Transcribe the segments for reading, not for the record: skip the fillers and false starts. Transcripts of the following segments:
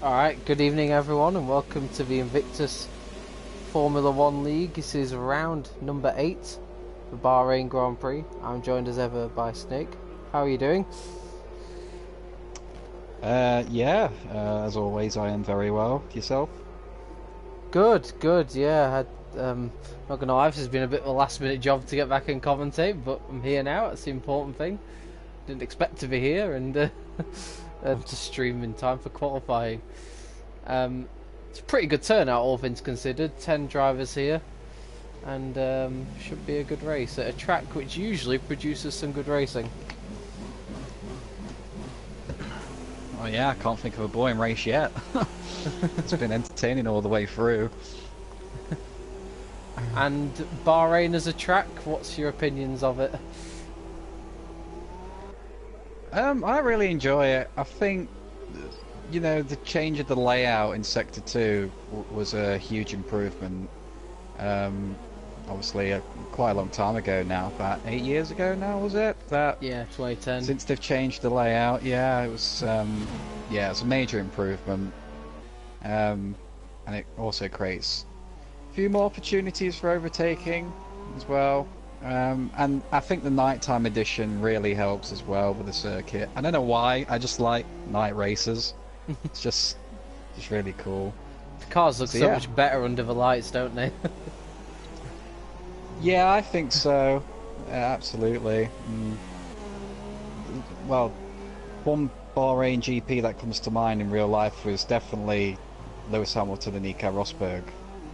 Alright, good evening everyone and welcome to the Invictus Formula 1 League. This is round number 8, the Bahrain Grand Prix. I'm joined as ever by Snake. How are you doing? As always, I am very well. Yourself? Good, good, yeah. Not gonna lie, this has been a bit of a last minute job to get back and commentate, but I'm here now, that's the important thing. Didn't expect to be here and to stream in time for qualifying. It's a pretty good turnout, all things considered. 10 drivers here, and should be a good race at a track which usually produces some good racing. Oh yeah, I can't think of a boring race yet. It's been entertaining all the way through. And Bahrain as a track, what's your opinions of it? I really enjoy it. I think, the change of the layout in Sector 2 was a huge improvement. Obviously, quite a long time ago now, about 8 years ago now, was it? Yeah, 2010. Since they've changed the layout, yeah, it's a major improvement. And it also creates a few more opportunities for overtaking as well. And I think the nighttime edition really helps as well with the circuit. I don't know why, I just like night races. It's just really cool. The cars look so much better under the lights, don't they? Yeah, I think so. Absolutely. Well, one Bahrain GP that comes to mind in real life was definitely Lewis Hamilton and Nico Rosberg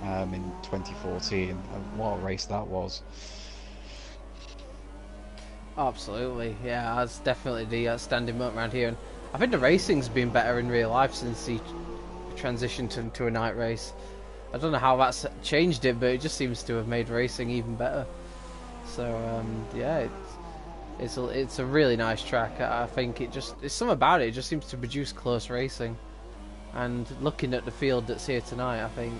in 2014. And what a race that was. Absolutely, yeah, that's definitely the outstanding moment around here. And I think the racing's been better in real life since he transitioned into a night race. I don't know how that's changed it, but it just seems to have made racing even better. So yeah, it's a really nice track. I think it's something about it. It just seems to produce close racing. And looking at the field that's here tonight, I think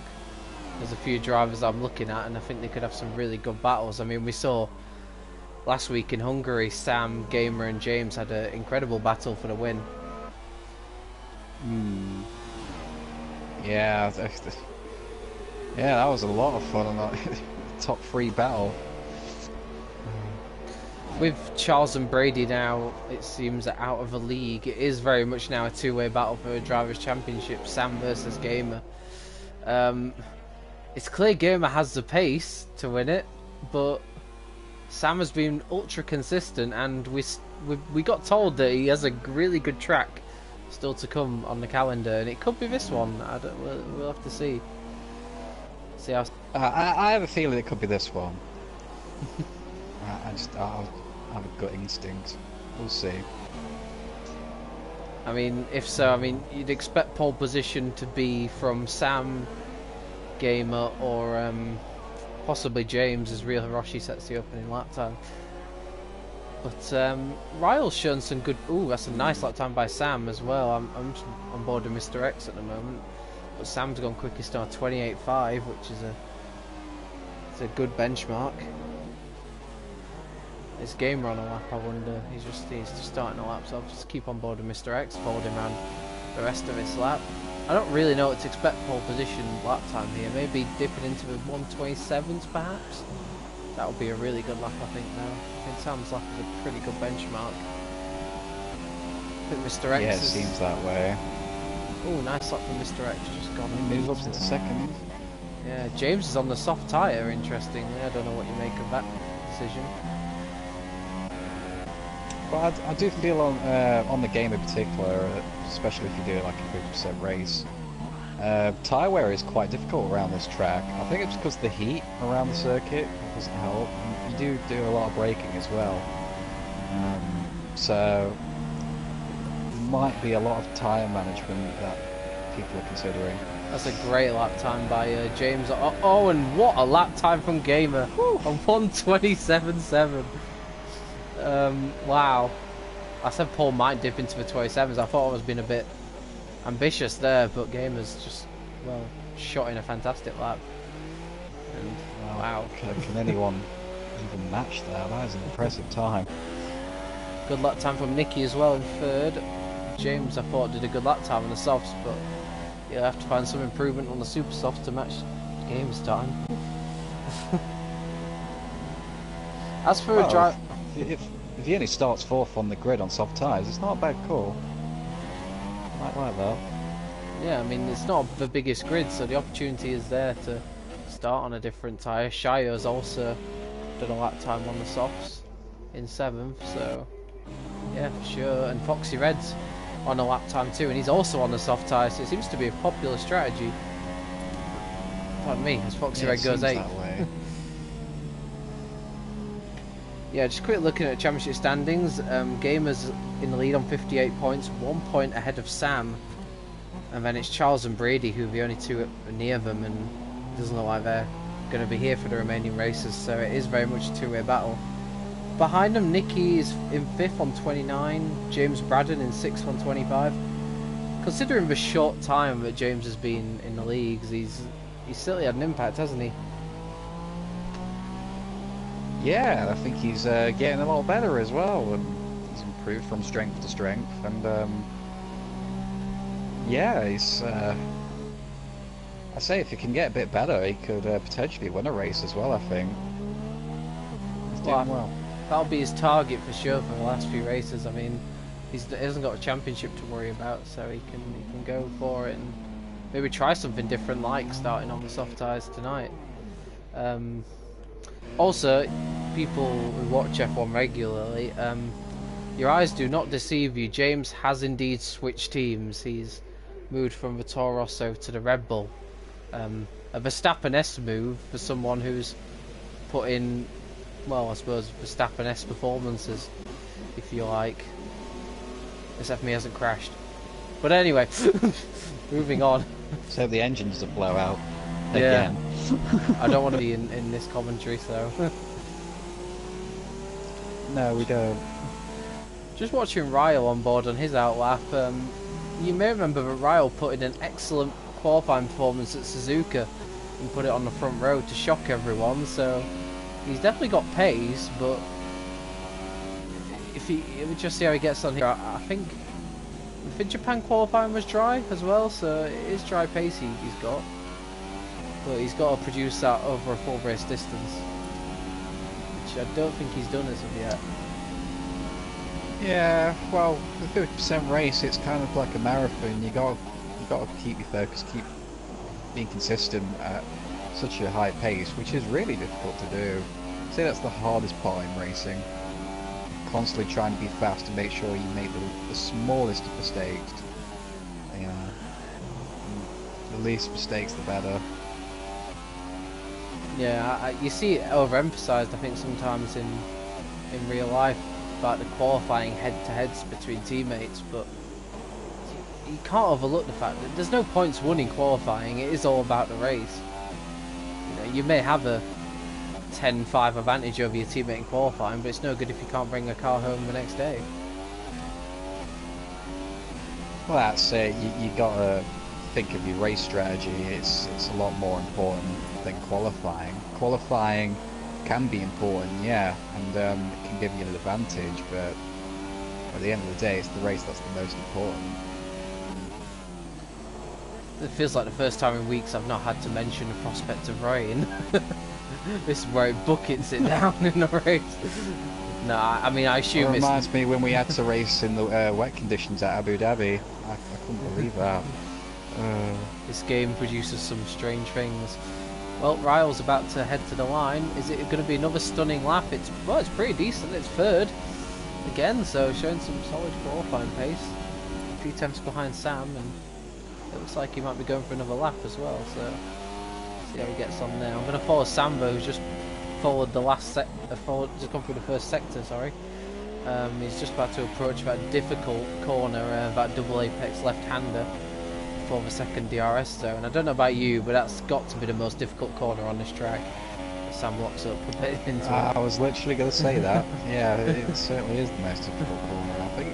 there's a few drivers I'm looking at, and I think they could have some really good battles. I mean, we saw last week in Hungary, Sam, Gamer, and James had an incredible battle for the win. Yeah, yeah, that was a lot of fun on that top 3 battle. With Charles and Brady now, it seems out of the league. It is very much now a two-way battle for a Drivers' Championship, Sam versus Gamer. It's clear Gamer has the pace to win it, but Sam has been ultra consistent, and we got told that he has a really good track still to come on the calendar, and it could be this one. We'll have to see. See how. I have a feeling it could be this one. I have a gut instinct. We'll see. I mean, if so, I mean, you'd expect pole position to be from Sam, Gamer, or possibly James as Real Hiroshi sets the opening lap time. But Ryle's shown some good. Ooh, that's a nice lap time by Sam as well. I'm on board with Mr. X at the moment, but Sam's gone quickest on 28.5, which is a good benchmark. Is Gamer on a lap? I wonder. He's just starting a lap, so I'll just keep on board with Mr. X, followed him around the rest of his lap. I don't really know what to expect pole position lap time here. Maybe dipping into the 127s perhaps. That would be a really good lap, I think. Now, I think Sam's lap is a pretty good benchmark. I think Mr. X. Yeah, it seems that way. Oh, nice lap from Mr. X. Just gone. He moves up into second. Yeah, James is on the soft tyre. Interestingly, I don't know what you make of that decision. But I do feel on the game in particular, especially if you do like a 50% race, tyre wear is quite difficult around this track. I think it's because the heat around the circuit doesn't help. You do a lot of braking as well, so there might be a lot of tyre management that people are considering. That's a great lap time by James. Oh, and what a lap time from Gamer. Woo, on 127.7. Wow. I said Paul might dip into the 27s. I thought I was being a bit ambitious there, but Gamer's just, well, shot in a fantastic lap. And wow. Can anyone even match that? That is an impressive time. Good lap time from Nicky as well in third. James, I thought, did a good lap time on the softs, but You'll have to find some improvement on the super soft to match game's time. As for a drive, if he only starts 4th on the grid on soft tyres, it's not a bad call. I like that. Yeah, I mean, it's not the biggest grid, so the opportunity is there to start on a different tyre. Shire's also done a lap time on the softs in 7th, so yeah, for sure. And Foxy Red's on a lap time too, and he's also on the soft tyre, so it seems to be a popular strategy. Pardon me, as Foxy Red goes 8th. Yeah, just quick looking at championship standings. Gamers in the lead on 58 points, 1 point ahead of Sam. And then it's Charles and Brady who are the only two near them, and it doesn't look like they're going to be here for the remaining races, so it is very much a two-way battle. Behind them, Nicky is in 5th on 29, James Braddon in 6th on 25. Considering the short time that James has been in the leagues, he's certainly had an impact, hasn't he? Yeah, I think he's getting a lot better as well, and he's improved from strength to strength, and yeah, he's I say if he can get a bit better, he could potentially win a race as well, I think. He's doing well. That'll be his target for sure for the last few races. I mean, he hasn't got a championship to worry about, so he can go for it and maybe try something different, like starting on the soft tyres tonight. Also, people who watch F1 regularly, your eyes do not deceive you. James has indeed switched teams. He's moved from the Toro Rosso to the Red Bull. A Verstappen-esque move for someone who's put in, well, I suppose Verstappen-esque performances, if you like. Except for me, hasn't crashed. But anyway, moving on. So the engines to blow out Yeah. again. I don't want to be in this commentary, so. No, we don't. Just watching Ryle on board on his outlap, you may remember that Ryle put in an excellent qualifying performance at Suzuka and put it on the front row to shock everyone, so he's definitely got pace, but if we just see how he gets on here. I think Japan qualifying was dry as well, so it is dry pace he's got. But he's got to produce that over a full race distance, which I don't think he's done as of yet. Yeah, well, the 50% race, it's kind of like a marathon. You got to keep your focus, keep being consistent at such a high pace, which is really difficult to do. I'd say that's the hardest part in racing. Constantly trying to be fast to make sure you make the smallest of mistakes. You know, the least mistakes, the better. Yeah, you see it overemphasised, I think, sometimes in real life about the qualifying head-to-heads between teammates, but you can't overlook the fact that there's no points won in qualifying. It is all about the race. You know, you may have a 10-5 advantage over your teammate in qualifying, but it's no good if you can't bring a car home the next day. Well, that's it. You got to think of your race strategy. It's a lot more important than qualifying. Qualifying can be important, yeah, and it can give you an advantage, but at the end of the day, it's the race that's the most important. It feels like the first time in weeks I've not had to mention the prospect of rain. This is where it buckets it down in the race. No, I mean, I assume it reminds me when we had to race in the wet conditions at Abu Dhabi. I couldn't believe that. This game produces some strange things. Well, Ryle's about to head to the line. Is it going to be another stunning lap? It's pretty decent. It's third again, so showing some solid qualifying pace. A few tenths behind Sam, and it looks like he might be going for another lap as well. So see how he gets on now. I'm going to follow Sambo, who's just followed the last just gone through the first sector. Sorry. He's just about to approach that difficult corner, that double apex left-hander for the second DRS zone. I don't know about you, but that's got to be the most difficult corner on this track. Sam locks up a bit into it. I was literally going to say that. Yeah, it certainly is the most difficult corner. I think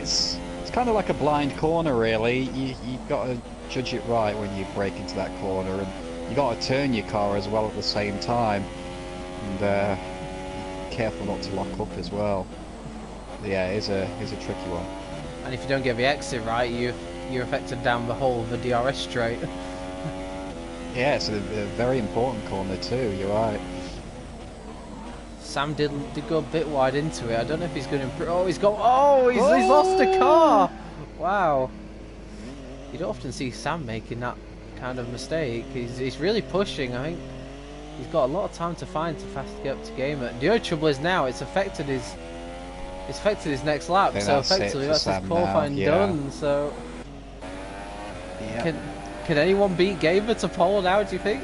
it's kind of like a blind corner, really. You've got to judge it right when you break into that corner, and you got to turn your car as well at the same time, and careful not to lock up as well. But yeah, it is a tricky one. And if you don't get the exit right, you're affected down the whole of the DRS straight. Yeah, it's a very important corner too. You're right. Sam did go a bit wide into it. I don't know if he's going to improve. Oh, he's lost a car. Wow. You don't often see Sam making that kind of mistake. He's really pushing. I think he's got a lot of time to find to fast get up to Gamer. The only trouble is now it's affected his next lap. So effectively that's his qualifying done. So can anyone beat Gamer to pole now? Do you think?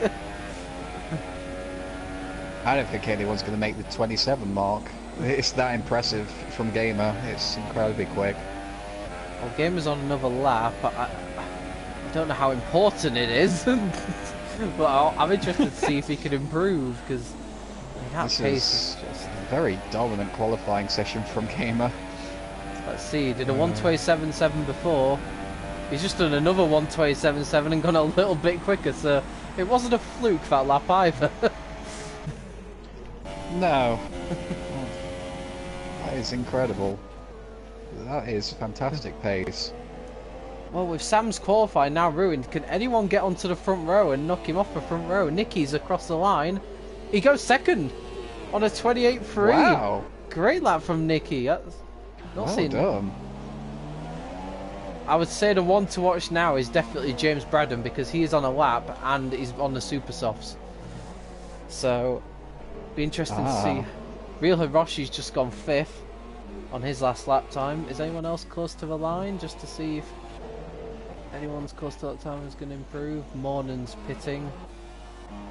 I don't think anyone's going to make the 27 mark. It's that impressive from Gamer. It's incredibly quick. Well, Gamer's on another lap. I don't know how important it is, but I'm interested to see if he can improve, because that pace is just a very dominant qualifying session from Gamer. Let's see, he did a 1:27.7 before. He's just done another 1:27.7 and gone a little bit quicker, so it wasn't a fluke that lap either. No. That is incredible. That is fantastic pace. Well, with Sam's qualifying now ruined, can anyone get onto the front row and knock him off the front row? Nicky's across the line. He goes second on a 28.3. Wow. Great lap from Nicky. That's not well seen. done. I would say the one to watch now is definitely James Braddon, because he is on a lap and he's on the super softs. So, be interesting to see. Real Hiroshi's just gone 5th on his last lap time. Is anyone else close to the line, just to see if anyone's close to that time is going to improve? Morning's pitting.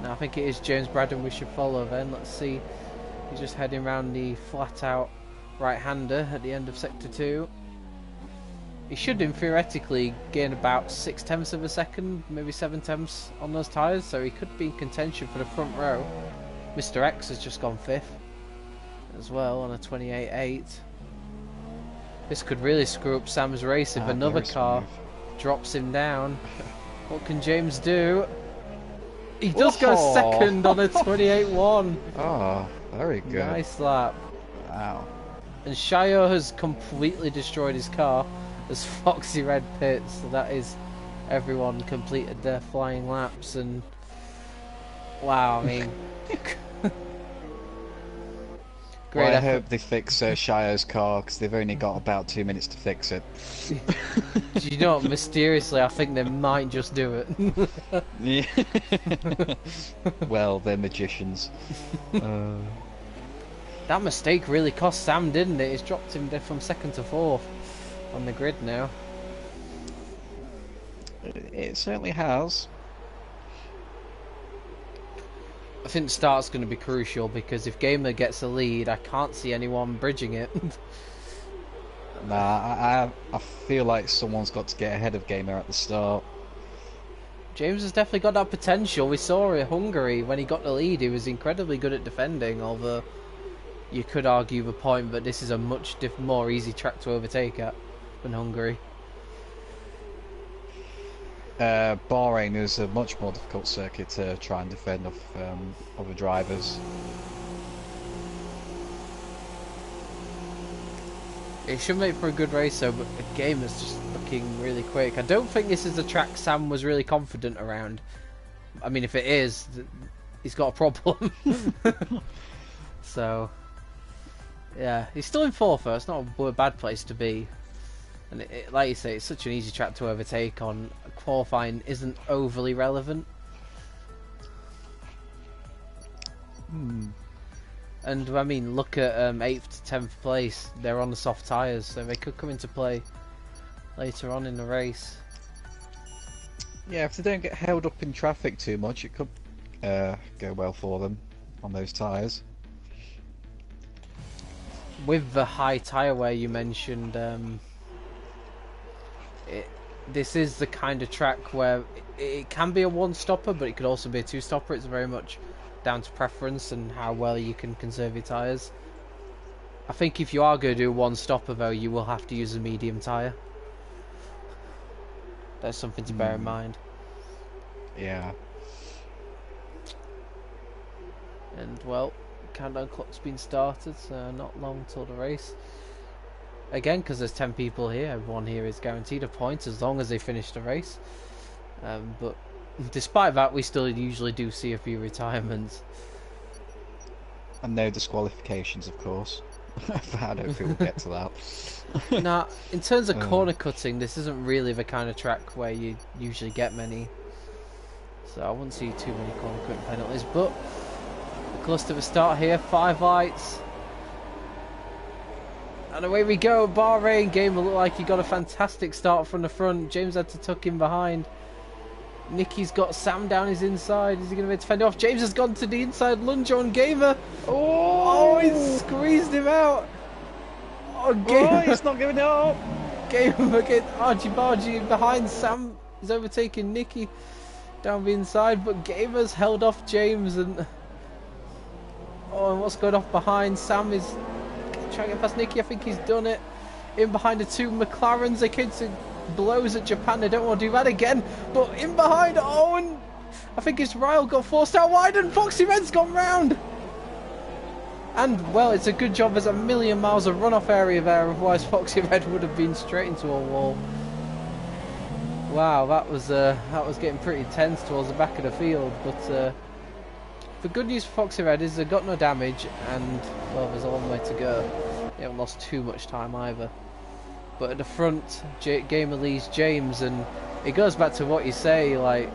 Now I think it is James Braddon we should follow then. Let's see. He's just heading around the flat out right-hander at the end of sector 2. He should theoretically gain about 6/10 of a second, maybe 7/10 on those tyres, so he could be in contention for the front row. Mr. X has just gone 5th as well on a 28.8. This could really screw up Sam's race if another car drops him down. What can James do? He does go second on a 28.1. Oh, very good. Nice lap. Wow. And Shio has completely destroyed his car as Foxy Red pits. So that is everyone completed their flying laps, and wow, I mean great well, I effort. hope they fix Shio's car, because they've only got about 2 minutes to fix it. Do you know what? Mysteriously, I think they might just do it. Yeah. Well, they're magicians. That mistake really cost Sam, didn't it? It's dropped him from 2nd to 4th on the grid now. It certainly has. I think the start's going to be crucial, because if Gamer gets a lead, I can't see anyone bridging it. Nah, I feel like someone's got to get ahead of Gamer at the start. James has definitely got that potential. We saw in Hungary when he got the lead, he was incredibly good at defending, although you could argue the point, but this is a much more easy track to overtake at than Hungary. Bahrain is a much more difficult circuit to try and defend off other drivers. It should make for a good race though, but the game is just looking really quick. I don't think this is the track Sam was really confident around. I mean, if it is, he's got a problem. So, yeah, he's still in 4th though. It's not a bad place to be. And like you say, it's such an easy track to overtake on. Qualifying isn't overly relevant. And I mean, look at 8th to 10th place. They're on the soft tyres, so they could come into play later on in the race. Yeah, if they don't get held up in traffic too much, it could go well for them on those tyres. With the high tyre wear you mentioned, this is the kind of track where it can be a one-stopper, but it could also be a two-stopper. It's very much down to preference and how well you can conserve your tyres. I think if you are going to do one-stopper though, you will have to use a medium tyre. That's something to bear in mind. Yeah. And well, countdown clock's been started, so not long till the race. again, because there's 10 people here, everyone here is guaranteed a point as long as they finish the race. But despite that, we still usually do see a few retirements. And no disqualifications, of course. I don't think we'll get to that. Now, in terms of corner cutting, this isn't really the kind of track where you usually get many. So I wouldn't see too many corner cutting penalties. But we're close to the start here. 5 lights. And away we go. Bahrain game will look like he got a fantastic start from the front. James had to tuck in behind. Nicky's got Sam down his inside. Is he going to be able to fend off? James has gone to the inside lunge on Gamer. Oh, he squeezed him out. Oh, Gamer. He's not giving it up. Gamer again. Argy Bargy behind. Sam is overtaking Nicky down the inside. But Gamer's held off James. And and what's going off behind? Sam is trying to get past Nicky. I think he's done it. In behind the 2 McLarens. They came to blows at Japan. They don't want to do that again. But in behind, and I think it's Ryle got forced out wide and Foxy Red's gone round. And well, it's a good job there's a million miles of runoff area there, otherwise Foxy Red would have been straight into a wall. Wow, that was getting pretty tense towards the back of the field. But the good news for Foxy Red is they've got no damage, and well, there's a long way to go. They haven't lost too much time either. But at the front, Gamer leads James, and it goes back to what you say. Like,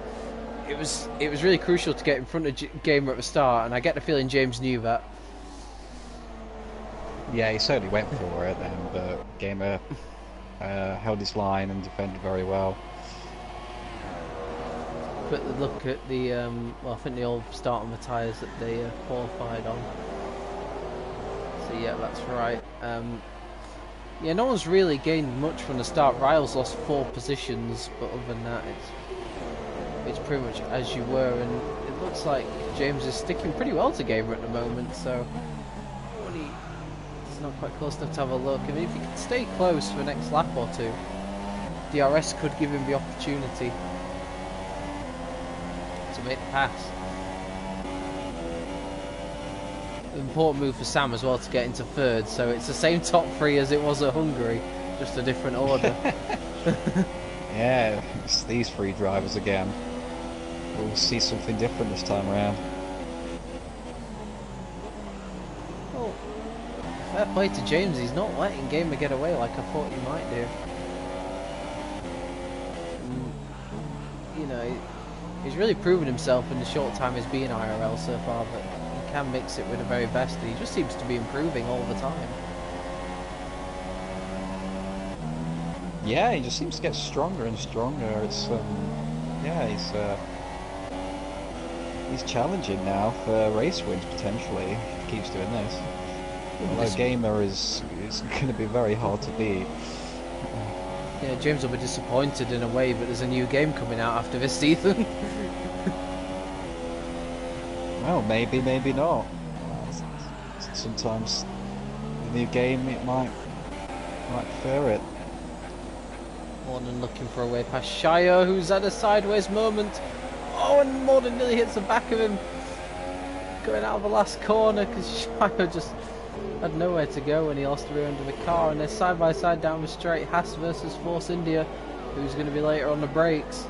it was really crucial to get in front of Gamer at the start, and I get the feeling James knew that. Yeah, he certainly went for it then, but Gamer held his line and defended very well. Quick look at the I think they all start on the tyres that they qualified on. So yeah, that's right. Yeah, no one's really gained much from the start. Ryle's lost 4 positions, but other than that, it's pretty much as you were, and it looks like James is sticking pretty well to Gamer at the moment, so he's not quite close enough to have a look. I mean, if he could stay close for the next lap or two, DRS could give him the opportunity to make the pass. Important move for Sam as well to get into 3rd, so it's the same top 3 as it was at Hungary, just a different order. Yeah, it's these 3 drivers again. We'll see something different this time around. Well, fair play to James, he's not letting Gamer get away like I thought he might do. You know, he's really proven himself in the short time he's been IRL so far, but can mix it with the very best, and he just seems to be improving all the time. Yeah, he just seems to get stronger and stronger. It's yeah, he's challenging now for race wins potentially if he keeps doing this. Although Gamer is going to be very hard to beat. Yeah, James will be disappointed in a way, but there's a new game coming out after this season. Well, maybe, maybe not. Sometimes the new game it might prefer it. Morden looking for a way past Shire, who's had a sideways moment. Oh, and Morden nearly hits the back of him going out of the last corner because Shire just had nowhere to go when he lost the rear end of the car, and they're side by side down the straight. Haas versus Force India, who's going to be later on the brakes.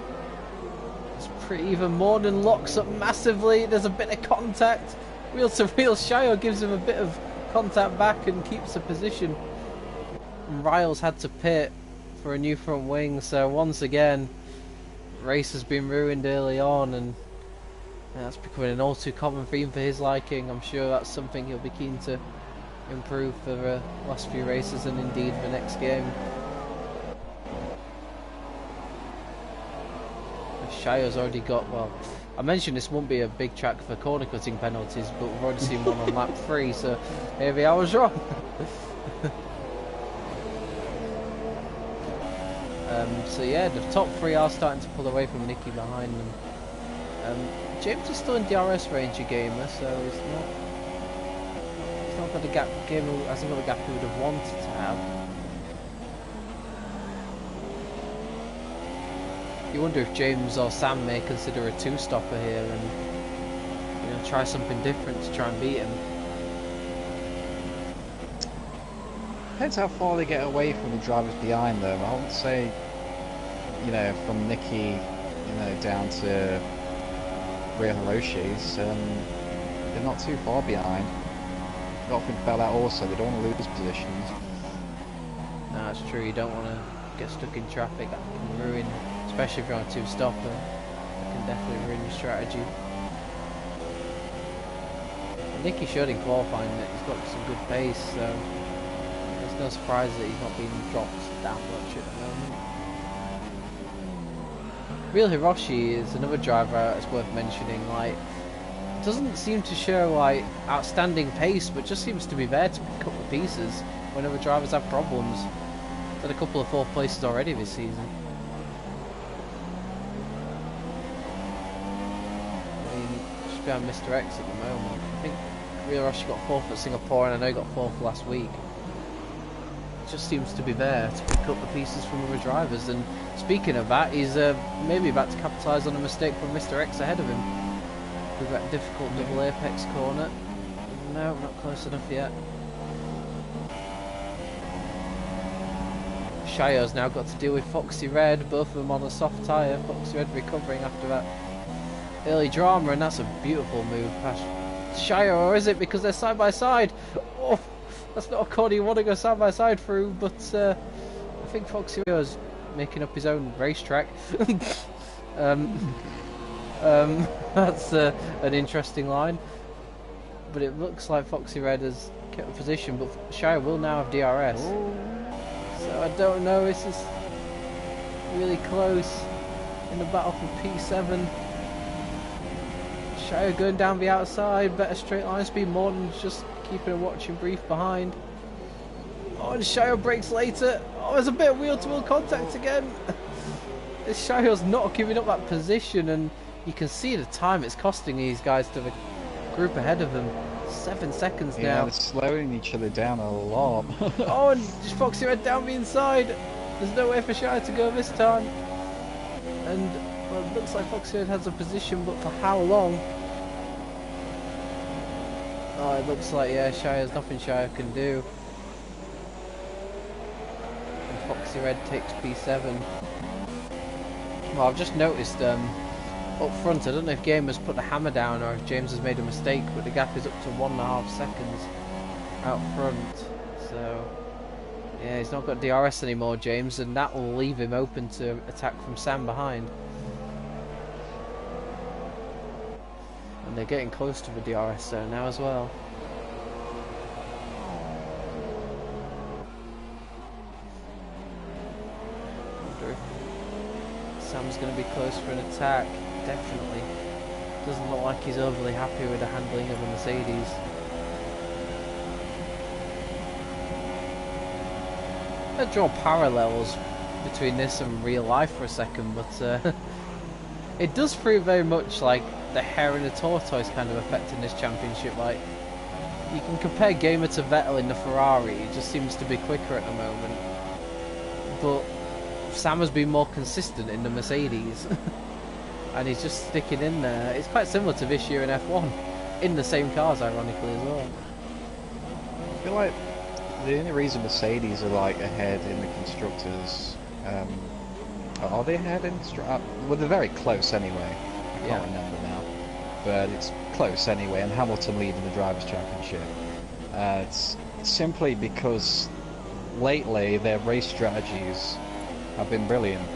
Pretty even. Morden locks up massively. There's a bit of contact. Wheel to wheel. Shire gives him a bit of contact back and keeps the position. And Ryle's had to pit for a new front wing. So once again, race has been ruined early on, and that's becoming an all too common theme for his liking. I'm sure that's something he'll be keen to improve for the last few races and indeed the next game. Shire's already got, well, I mentioned this won't be a big track for corner cutting penalties, but we've already seen one on lap 3, so maybe I was wrong. So yeah, the top 3 are starting to pull away from Nicky behind them. James is still in DRS range of Gamer, so he's not got the gap. Gamer hasn't got the gap he would have wanted to have. You wonder if James or Sam may consider a 2-stopper here and try something different to try and beat him. depends how far they get away from the drivers behind them. I wouldn't say, you know, from Nicky, you know, down to Real Hiroshi's, they're not too far behind. You've got to think about that also. They don't want to lose positions. No, it's true. You don't want to get stuck in traffic. That can ruin, especially if you're on a two-stopper. That can definitely ruin your strategy. Nicky showed in qualifying that he's got some good pace, so there's no surprise that he's not being dropped that much at the moment. Real Hiroshi is another driver that's worth mentioning. Like, doesn't seem to show like outstanding pace, but just seems to be there to pick up the pieces whenever drivers have problems. He's had a couple of fourth places already this season. I mean, just behind Mr. X at the moment. I think Real Hiroshi got fourth at Singapore, and I know he got fourth last week. Just seems to be there to pick up the pieces from other drivers. And speaking of that, he's maybe about to capitalise on a mistake from Mr. X ahead of him with that difficult double apex corner. No, not close enough yet. Shio's now got to deal with Foxy Red, both of them on a soft tyre. Foxy Red recovering after that early drama, and that's a beautiful move past Shio, or is it because they're side by side? Oh, that's not a corner you want to go side by side through, but I think Foxy is making up his own racetrack. That's an interesting line, but it looks like Foxy Red has kept a position, but Shio will now have DRS. So I don't know, this is really close in the battle for P7. Shio going down the outside, better straight line speed, more than just keeping a watching brief behind. Oh, and Shio brakes later. Oh, there's a bit of wheel-to-wheel contact again. Shio's not giving up that position, and you can see the time it's costing these guys to the group ahead of them. 7 seconds now. Yeah, they're slowing each other down a lot. Oh, and just Foxy Red down the inside. There's no way for Shio to go this time. And, well, it looks like Foxy Red has a position, but for how long? Oh, it looks like, yeah, Shio's nothing Shio can do. And Foxy Red takes P7. Well, I've just noticed up front, I don't know if Game has put the hammer down or if James has made a mistake, but the gap is up to 1.5 seconds out front. So, yeah, he's not got DRS anymore, James, and that will leave him open to attack from Sam behind. And they're getting close to the DRS zone now as well. Wonder if Sam's going to be close for an attack. Definitely. Doesn't look like he's overly happy with the handling of the Mercedes. I'd draw parallels between this and real life for a second, but it does feel very much like the hare and the tortoise kind of effect in this championship. Like, you can compare Gamer to Vettel in the Ferrari, it just seems to be quicker at the moment. But Sam has been more consistent in the Mercedes. And he's just sticking in there. It's quite similar to this year in F1, in the same cars, ironically, as well. I feel like the only reason Mercedes are like ahead in the constructors, are they ahead in well, they're very close anyway. I can't remember now, but it's close anyway. And Hamilton leading the Drivers' Championship. It's simply because lately their race strategies have been brilliant.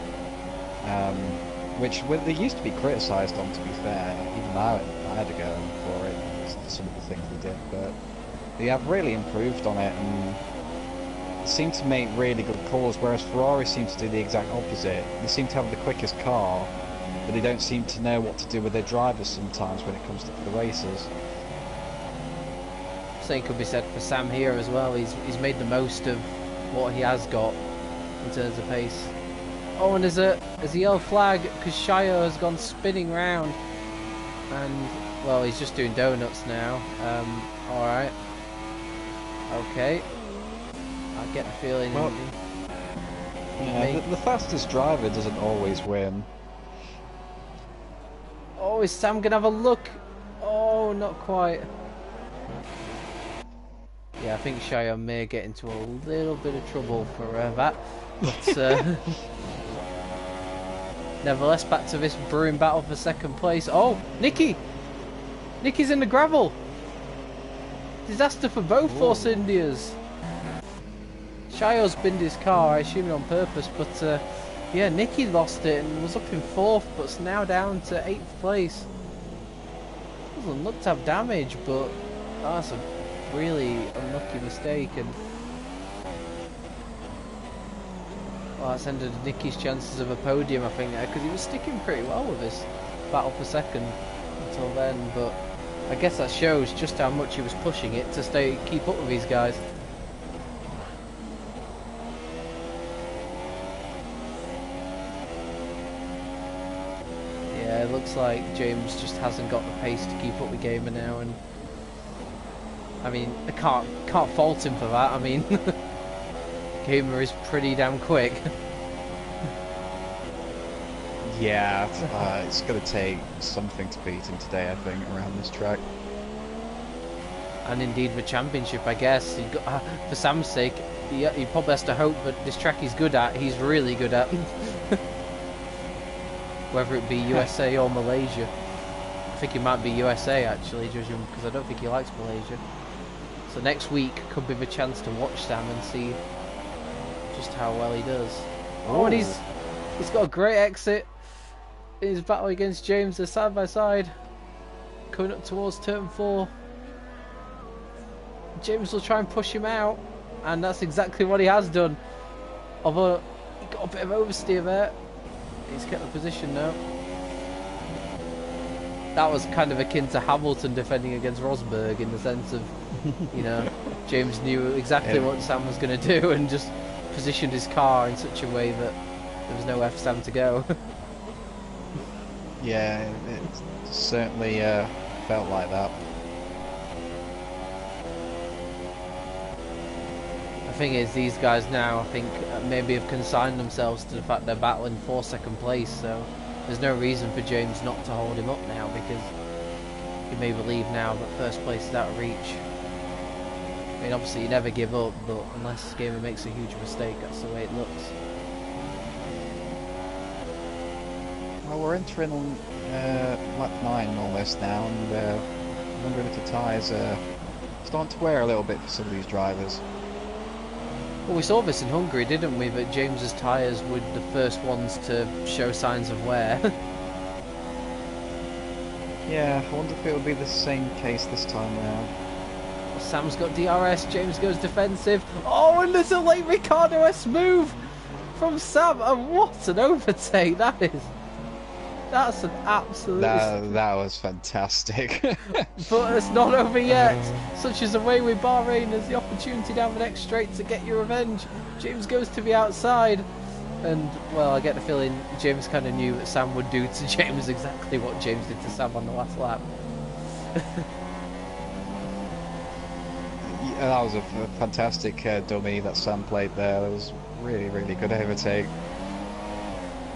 Which they used to be criticised on, to be fair. Even I had to go for it, some of the things they did, but they have really improved on it and seem to make really good calls, whereas Ferrari seems to do the exact opposite. They seem to have the quickest car, but they don't seem to know what to do with their drivers sometimes when it comes to the races. Same could be said for Sam here as well. He's made the most of what he has got in terms of pace. Oh, and there's a yellow flag because Shio has gone spinning round, and well, he's just doing donuts now. All right, okay. I get the feeling. Well, yeah, the fastest driver doesn't always win. Oh, is Sam gonna have a look? Oh, not quite. Yeah, I think Cheyenne may get into a little bit of trouble for that. But nevertheless, back to this brewing battle for second place. Oh, Nicky! Nicky's in the gravel! Disaster for both Force Indias. Shio's binned his car, I assume on purpose, but yeah, Nicky lost it and was up in 4th, but's now down to 8th place. Doesn't look to have damage, but that's a really unlucky mistake, and well, that's ended Nicky's chances of a podium, I think, there, because he was sticking pretty well with his battle for second until then, but I guess that shows just how much he was pushing it to keep up with these guys. Yeah, it looks like James just hasn't got the pace to keep up with Gamer now, and I mean, I can't fault him for that. I mean, Gamer is pretty damn quick. Yeah, it's going to take something to beat him today, I think, around this track. And indeed the championship, I guess. For Sam's sake, he probably has to hope that this track he's good at, he's really good at. Whether it be USA or Malaysia. I think it might be USA, actually, judging, because I don't think he likes Malaysia. So next week could be the chance to watch Sam and see just how well he does. Oh, and he's got a great exit in his battle against James. They're side by side, coming up towards turn 4. James will try and push him out, and that's exactly what he has done. Although he got a bit of oversteer there. He's kept the position now. That was kind of akin to Hamilton defending against Rosberg, in the sense of, you know, James knew exactly what Sam was going to do and just positioned his car in such a way that there was no F Sam to go. Yeah, it certainly felt like that. The thing is, these guys now, I think, maybe have consigned themselves to the fact they're battling for second place, so there's no reason for James not to hold him up now, because he may believe now that first place is out of reach. I mean, obviously you never give up, but unless Gamer makes a huge mistake, that's the way it looks. Well, we're entering lap 9 almost now, and I'm wondering if the tyres are starting to wear a little bit for some of these drivers. Well, we saw this in Hungary, didn't we? That James's tyres were the first ones to show signs of wear. Yeah, I wonder if it will be the same case this time around. Sam's got DRS, James goes defensive. Oh, and there's a late Ricciardo-esque move from Sam, and what an overtake that is. That's an absolute... That was fantastic. But it's not over yet. Such is the way with Bahrain, there's the opportunity down the next straight to get your revenge. James goes to the outside. And, well, I get the feeling James kind of knew that Sam would do to James exactly what James did to Sam on the last lap. Yeah, that was a fantastic dummy that Sam played there. That was really, really good overtake.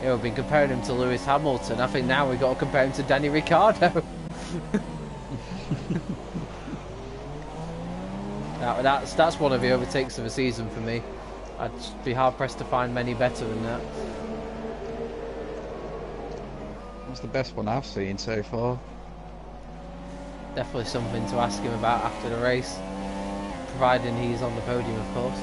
Yeah, we've been comparing him to Lewis Hamilton. I think now we've got to compare him to Danny Ricciardo. That's one of the overtakes of the season for me. I'd be hard pressed to find many better than that. That's the best one I've seen so far. Definitely something to ask him about after the race, providing he's on the podium, of course.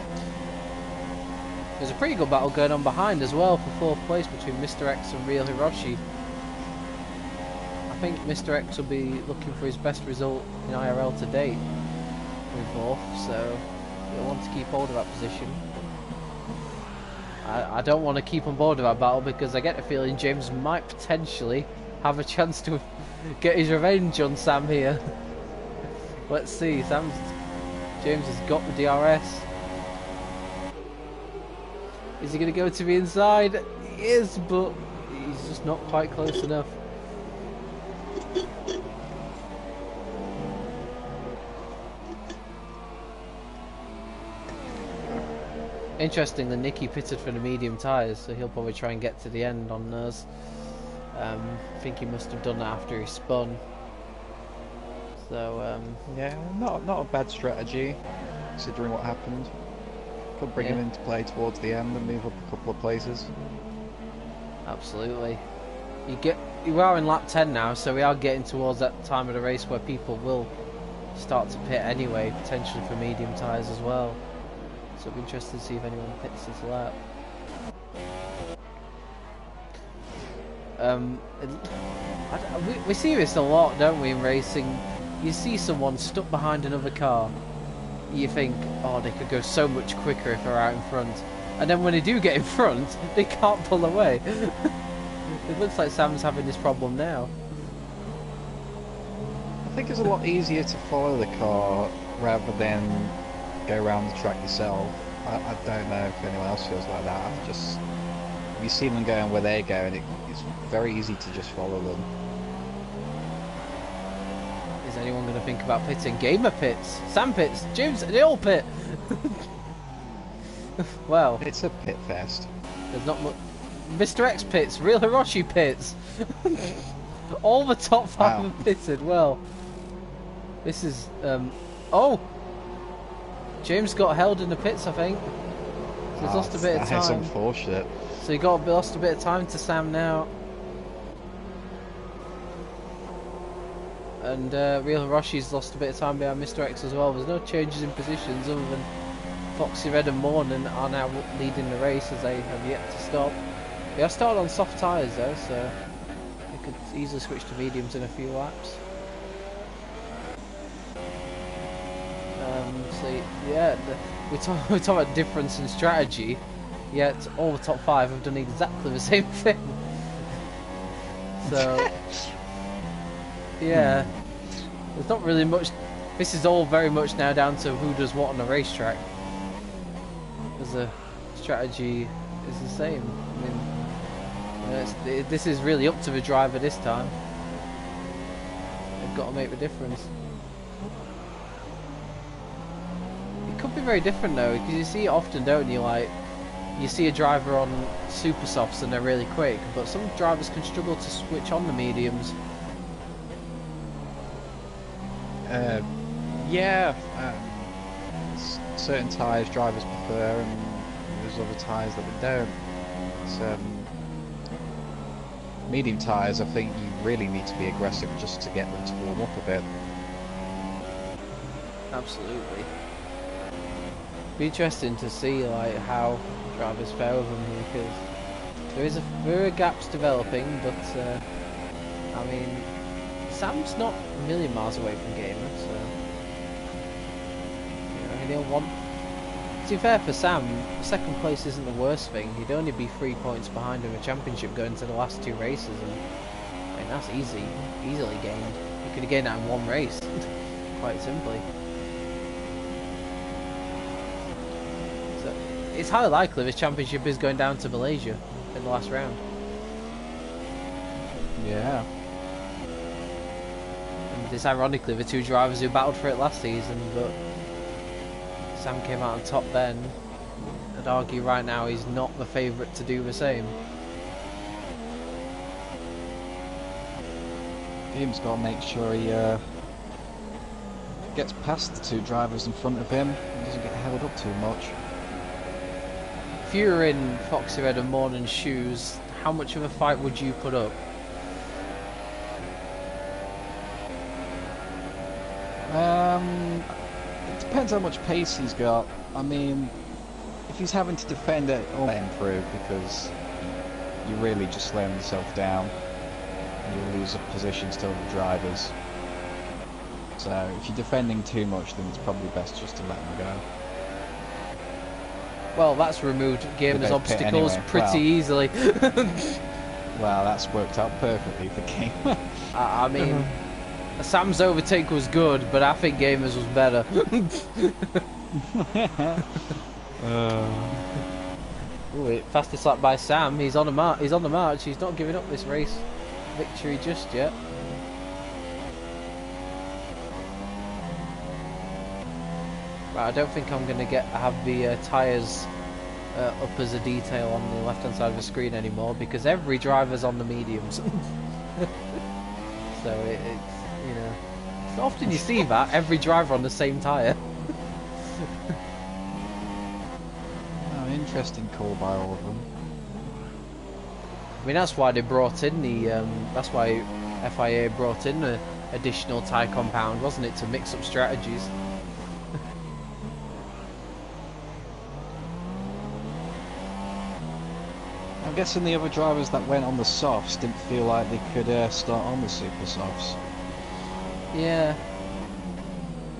There's a pretty good battle going on behind as well for 4th place between Mr. X and Real Hiroshi. I think Mr. X will be looking for his best result in IRL to date with 4th, so he'll want to keep hold of that position. I don't want to keep on board with that battle, because I get the feeling James might potentially have a chance to get his revenge on Sam here. Let's see. James has got the DRS. Is he going to go to the inside? He is, but he's just not quite close enough. Interestingly, Nicky pitted for the medium tyres, so he'll probably try and get to the end on those. I think he must have done that after he spun. So yeah, not a bad strategy. considering what happened. Could bring him into play towards the end and move up a couple of places. Absolutely. You are in lap 10 now, so we are getting towards that time of the race where people will start to pit anyway, potentially for medium tyres as well. So it'll be interesting to see if anyone pits this lap. We see this a lot, don't we, in racing? You see someone stuck behind another car, you think, oh, they could go so much quicker if they're out in front. And then when they do get in front, they can't pull away. It looks like Sam's having this problem now. I think it's a lot easier to follow the car rather than go around the track yourself. I don't know if anyone else feels like that. If you see them going where they're going, it's very easy to just follow them. Is anyone going to think about pitting? Gamer pits, Sam pits, James, they all pit. Well, it's a pit fest. There's not much. Mr. X pits, Real Hiroshi pits. All the top 5 have pitted. Well, this is oh, James got held in the pits, I think. So he's lost a bit of time. That's unfortunate. So he lost a bit of time to Sam now. And Real Hiroshi's lost a bit of time behind Mr. X as well. There's no changes in positions other than Foxy Red and Morning are now leading the race as they have yet to stop. They are started on soft tyres though, so they could easily switch to mediums in a few laps. So yeah, we talk about difference in strategy, yet all the top 5 have done exactly the same thing. So yeah, there's not really much. This is all very much now down to who does what on the racetrack. As the strategy is the same. I mean, this is really up to the driver this time. They've got to make the difference. It could be very different though, because you see it often, don't you? Like, you see a driver on super softs and they're really quick, but some drivers can struggle to switch on the mediums. Yeah. Certain tyres drivers prefer, and there's other tyres that they don't. It's, medium tyres, I think you really need to be aggressive just to get them to warm up a bit. Absolutely. Be interesting to see like how drivers fare with them, because there are gaps developing, but I mean, Sam's not a million miles away from Gamer, so he'll want. To be fair for Sam, second place isn't the worst thing. He'd only be 3 points behind in the championship going to the last 2 races, and I mean that's easily gained. You could have gained that in 1 race, quite simply. So it's highly likely this championship is going down to Malaysia in the last round. Yeah. And it's ironically the 2 drivers who battled for it last season, but Sam came out on top then. I'd argue right now he's not the favourite to do the same. Game's got to make sure he gets past the 2 drivers in front of him and doesn't get held up too much. If you were in Foxy Red and Morning's shoes, how much of a fight would you put up? It depends how much pace he's got. I mean, if he's having to defend it, I'll let him through, because you're really just slowing yourself down. You lose positions to other drivers. So if you're defending too much, then it's probably best just to let him go. Well, that's removed Gamer's obstacles anyway. pretty easily. Well, that's worked out perfectly for Gamer. I mean, Sam's overtake was good, but I think Gamer's was better. Ooh, fastest lap by Sam. He's on the He's on the march. He's not giving up this race victory just yet. Right, I don't think I'm gonna have the tyres up as a detail on the left-hand side of the screen anymore, because every driver's on the mediums. So it's, you know, it's not often you see that every driver on the same tyre. Oh, interesting call by all of them. I mean, that's why they brought in the. That's why FIA brought in the additional tyre compound, wasn't it, to mix up strategies? I'm guessing the other drivers that went on the softs didn't feel like they could start on the super softs. Yeah.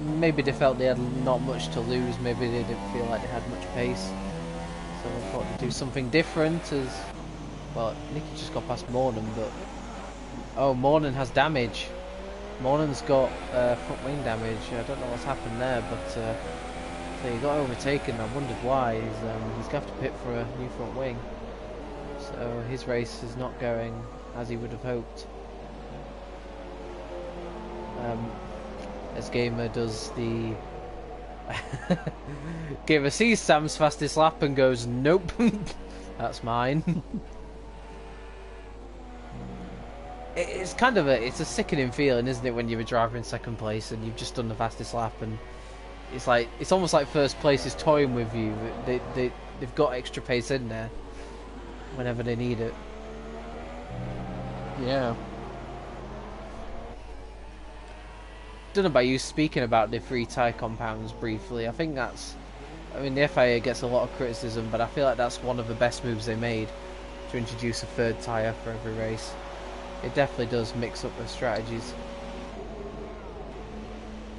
Maybe they felt they had not much to lose. Maybe they didn't feel like they had much pace. So I thought to do something different. As well, Nicky just got past Mornan, but oh, Mornan has damage. Mornan's got front wing damage. I don't know what's happened there, but so he got overtaken. I wondered why. He's going to have to pit for a new front wing. So his race is not going as he would have hoped. As Gamer does the Gamer sees Sam's fastest lap and goes, nope, that's mine. It's kind of it's a sickening feeling, isn't it, when you're a driver in second place and you've just done the fastest lap, and it's almost like first place is toying with you. They've got extra pace in there whenever they need it. Yeah. Don't know about you, speaking about the free tyre compounds briefly, I think I mean, the FIA gets a lot of criticism, but I feel like that's one of the best moves they made, to introduce a third tyre for every race. It definitely does mix up their strategies.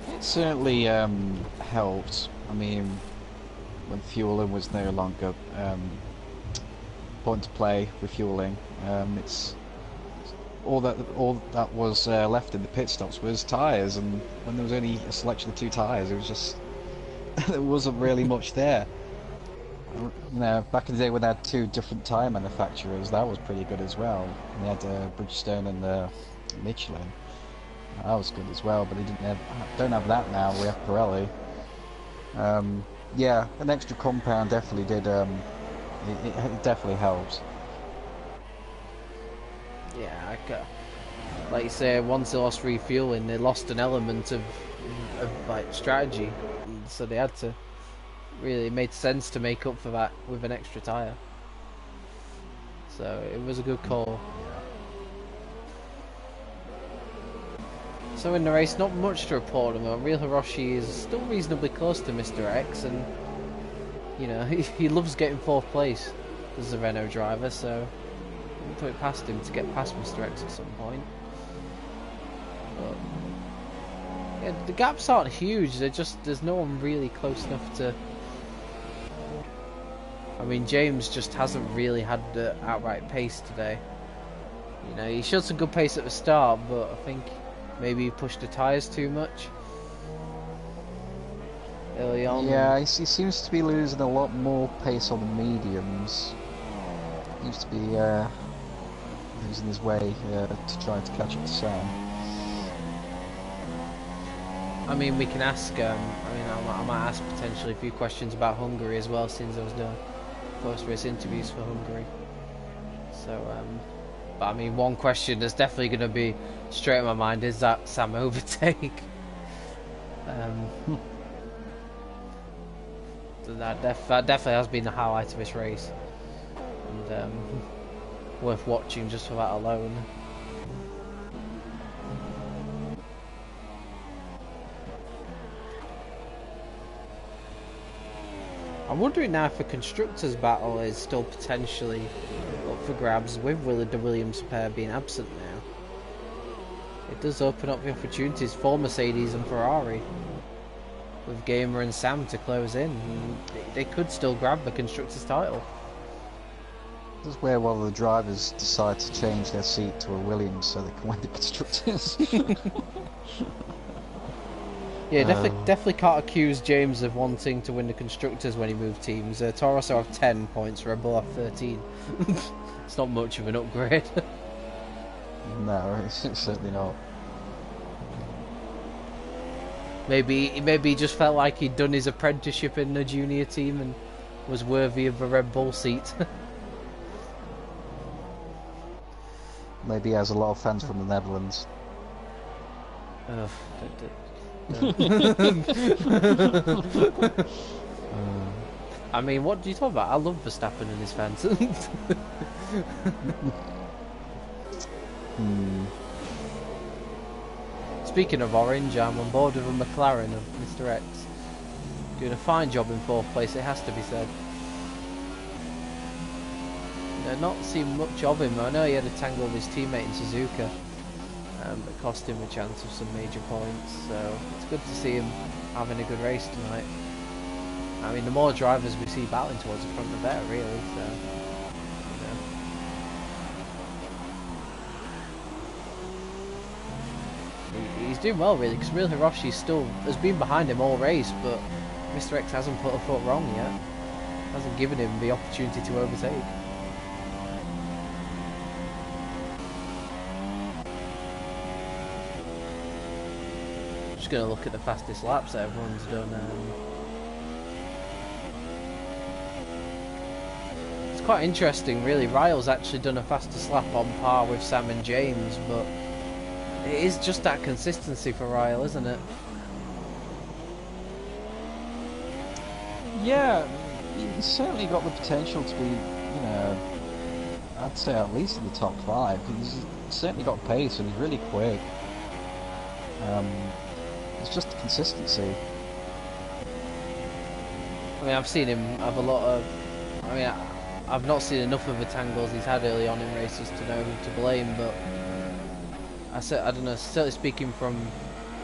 It certainly helped. I mean, when fueling was no longer point to play, refueling, it's all that was left in the pit stops was tyres, and when there was only a selection of 2 tyres, it was just there wasn't really much there. You know, back in the day when they had 2 different tyre manufacturers, that was pretty good as well. And they had Bridgestone and Michelin. That was good as well, but they don't have that now. We have Pirelli. Yeah, an extra compound definitely did. It definitely helps. Yeah, like you say, once they lost refueling, they lost an element of like strategy, so they had to. Really, it made sense to make up for that with an extra tyre. So it was a good call. So in the race, not much to report about. Real Hiroshi is still reasonably close to Mr. X, and you know he loves getting 4th place as a Renault driver. So we put it past him to get past Mr. X at some point. But yeah, the gaps aren't huge. There's no one really close enough to. I mean, James just hasn't really had the outright pace today. You know, he showed some good pace at the start, but I think maybe he pushed the tyres too much early on. Yeah, he seems to be losing a lot more pace on the mediums. He seems to be losing his way to try to catch up to Sam. I mean, we can ask. I might ask potentially a few questions about Hungary as well, since there was no post-race interviews for Hungary. So, but I mean, one question that's definitely going to be straight in my mind is that Sam overtake. That definitely has been the highlight of this race, and worth watching just for that alone. I'm wondering now if the Constructors' battle is still potentially up for grabs with the Williams pair being absent now. It does open up the opportunities for Mercedes and Ferrari, with Gamer and Sam to close in. They could still grab the Constructors' title. This is where one of the drivers decide to change their seat to a Williams so they can win the Constructors. Yeah, definitely can't accuse James of wanting to win the Constructors when he moved teams. Toro Rosso have 10 points, Red Bull have 13. It's not much of an upgrade. No, it's certainly not. Maybe he just felt like he'd done his apprenticeship in the junior team and was worthy of a Red Bull seat. Maybe he has a lot of fans from the Netherlands. I mean, what do you talk about? I love Verstappen and his fans. Speaking of orange, I'm on board with a McLaren of Mr. X. Doing a fine job in 4th place, it has to be said. Not seen much of him. I know he had a tangle with his teammate in Suzuka. That cost him a chance of some major points, so it's good to see him having a good race tonight. I mean, the more drivers we see battling towards the front, the better, really. So, he's doing well, really, because Real Hiroshi still has been behind him all race, but Mr. X hasn't put a foot wrong yet. Hasn't given him the opportunity to overtake. Just going to look at the fastest laps that everyone's done. It's quite interesting, really. Ryle's actually done a fastest lap on par with Sam and James, but it is just that consistency for Ryle, isn't it? Yeah, he's certainly got the potential to be, you know, I'd say at least in the top 5. He's certainly got pace and he's really quick. It's just the consistency. I mean, I've seen him have a lot of... I mean, I've not seen enough of the tangles he's had early on in races to know who to blame, but I don't know, certainly speaking from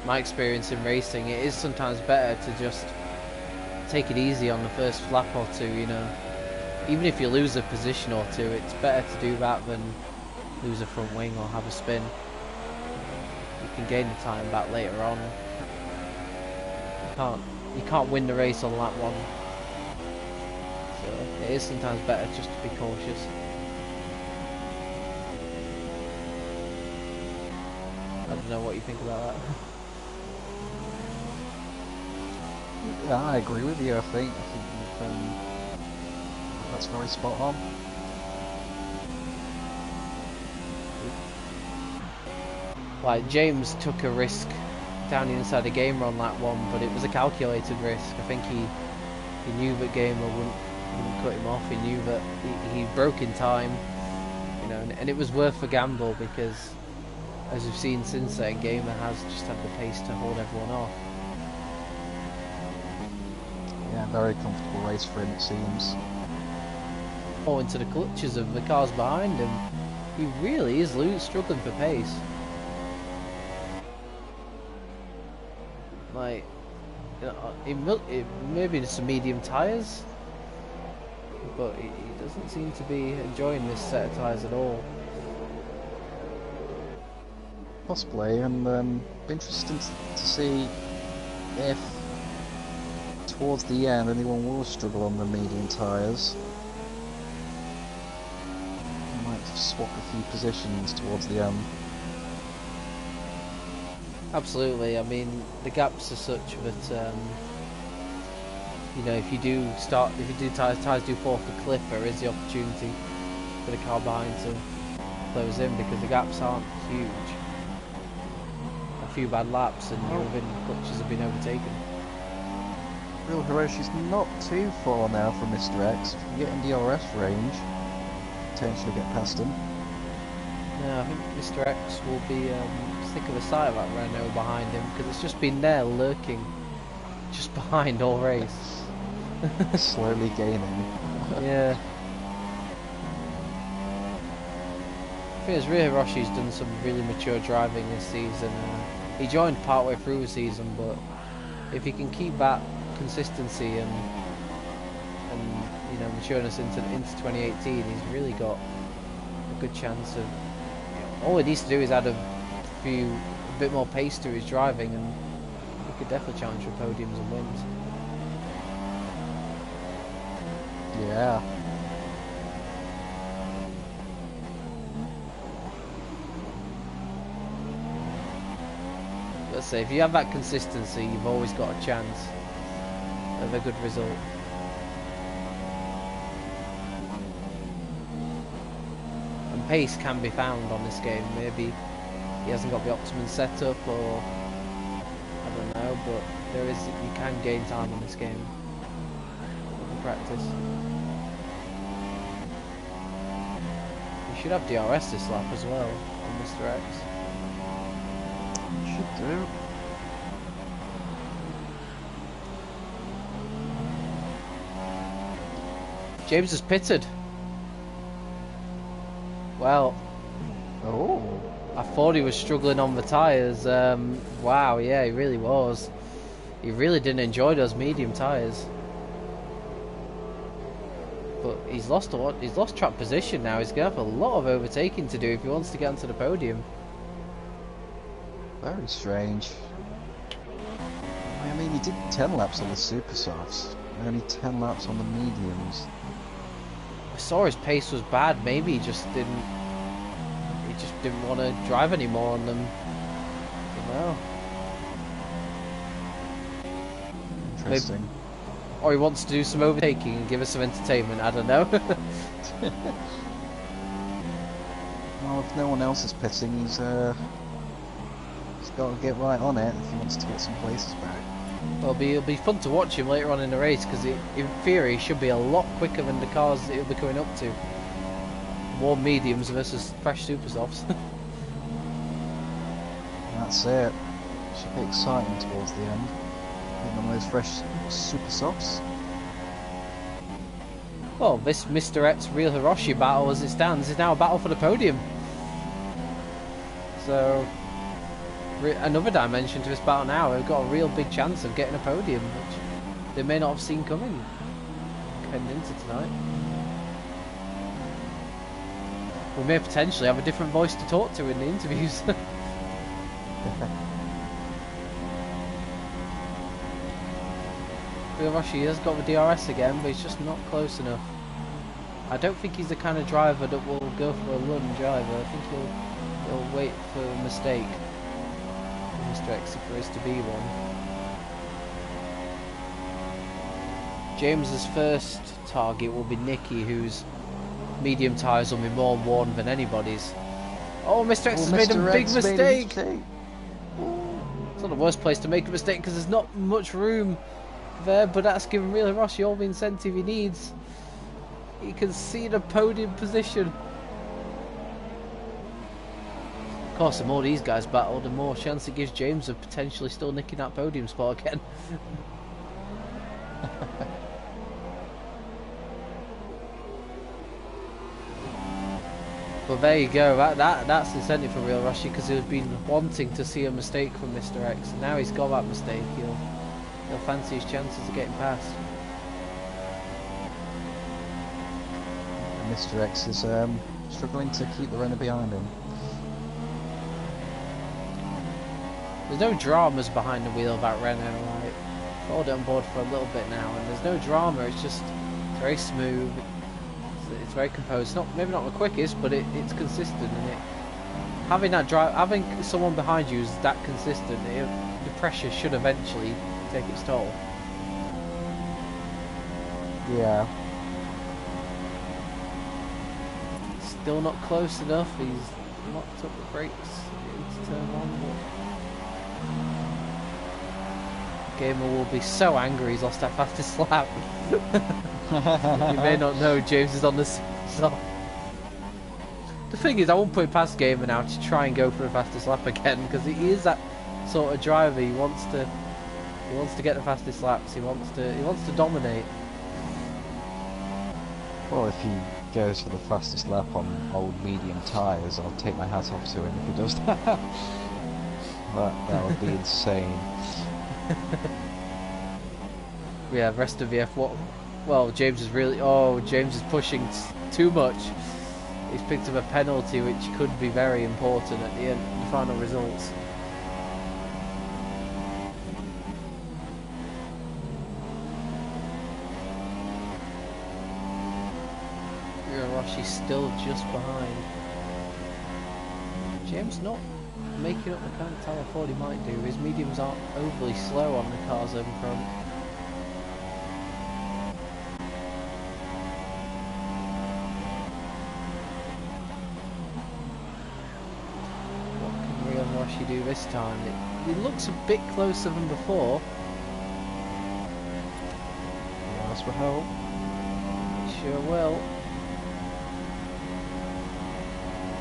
my experience in racing, it is sometimes better to just take it easy on the first lap or two, you know. Even if you lose a position or two, it's better to do that than lose a front wing or have a spin. You can gain the time back later on. You can't win the race on lap 1. So it is sometimes better just to be cautious. I don't know what you think about that. Yeah, I agree with you. I think that's very spot on. Like, James took a risk down the inside of Gamer on that one, but it was a calculated risk. I think he knew that Gamer wouldn't cut him off. He knew that he broke in time, you know, and it was worth the gamble because, as we've seen since then, Gamer has just had the pace to hold everyone off. Yeah, very comfortable race for him, it seems. Or into the clutches of the cars behind him. He really is struggling for pace. Like, you know, maybe some medium tyres, but he doesn't seem to be enjoying this set of tyres at all. Possibly, and be interesting to see if towards the end anyone will struggle on the medium tyres. Might swap a few positions towards the end. Absolutely. I mean, the gaps are such that you know, if tyres do fall off the cliff, there is the opportunity for the car behind to close in because the gaps aren't huge. A few bad laps and clutches have been overtaken. Real Hiroshi's not too far now from Mr. X. If you can get in DRS range, potentially get past him. Yeah, I think Mr. X will be sick of the sight of that Renault behind him because it's just been there lurking just behind all race. Slowly gaining. Yeah. I think as Ryo Hiroshi's done some really mature driving this season. He joined partway through the season, but if he can keep that consistency and you know, matureness into 2018, he's really got a good chance of. All he needs to do is add a bit more pace to his driving, and he could definitely challenge for podiums and wins. Yeah. Let's say if you have that consistency, you've always got a chance of a good result. And pace can be found on this game. Maybe he hasn't got the optimum setup, or I don't know, but you can gain time in this game with practice. You should have DRS this lap as well on Mr. X. Should do. James has pitted. Well, Oh. I thought he was struggling on the tyres. Wow, yeah, he really was. He really didn't enjoy those medium tyres. But he's lost a lot. He's lost track position now. He's gonna have a lot of overtaking to do if he wants to get onto the podium. Very strange. I mean, he did 10 laps on the super softs, and only 10 laps on the mediums. I saw his pace was bad. Maybe he just didn't. He just didn't want to drive anymore on them. I don't know. Interesting. Maybe, or he wants to do some overtaking and give us some entertainment. I don't know. Well, if no one else is pitting, he's got to get right on it if he wants to get some places back. Well, it'll be fun to watch him later on in the race because in theory he should be a lot quicker than the cars that he'll be coming up to. More mediums versus fresh super softs. That's it. Should be exciting towards the end. Getting on those fresh super softs. Well, this Mr. X Real Hiroshi battle as it stands is now a battle for the podium. So, another dimension to this battle now. We've got a real big chance of getting a podium, which they may not have seen coming heading into tonight. We may potentially have a different voice to talk to in the interviews. Hiroshi has got the DRS again, but he's just not close enough. I don't think he's the kind of driver that will go for a lunge either. I think he'll wait for a mistake for Mr. X if there is to be one. James's first target will be Nicky, whose medium tyres will be more worn than anybody's. Oh, Mr. X has made a big mistake! It's not the worst place to make a mistake because there's not much room there, but that's given Real Hiroshi all the incentive he needs. He can see the podium position. Of course, the more these guys battle, the more chance it gives James of potentially still nicking that podium spot again. But there you go, that's incentive for Real Hiroshi because he's been wanting to see a mistake from Mr. X, and now he's got that mistake. He'll fancy his chances of getting past. Mr. X is struggling to keep the runner behind him. There's no dramas behind the wheel about Renault. Like, I've got it on board for a little bit now, and there's no drama. It's just very smooth. It's very composed. Maybe not the quickest, but it's consistent. And having someone behind you who's that consistent, the pressure should eventually take its toll. Yeah. Still not close enough. He's locked up the brakes into turn one. Gamer will be so angry he's lost that fastest lap. You may not know James is on the so. The thing is, I won't put it past Gamer now to try and go for the fastest lap again because he is that sort of driver. He wants to get the fastest laps. He wants to dominate. Well, if he goes for the fastest lap on old medium tyres, I'll take my hat off to him if he does that. That would be insane. Yeah, the rest of the F1. Well, James is really. Oh, James is pushing too much. He's picked up a penalty, which could be very important at the end, the final results. Hiroshi's still just behind. James not making up the kind of time I thought he might do. His mediums aren't overly slow on the cars in front. Rossi do this time? It looks a bit closer than before. As we hope. Sure will.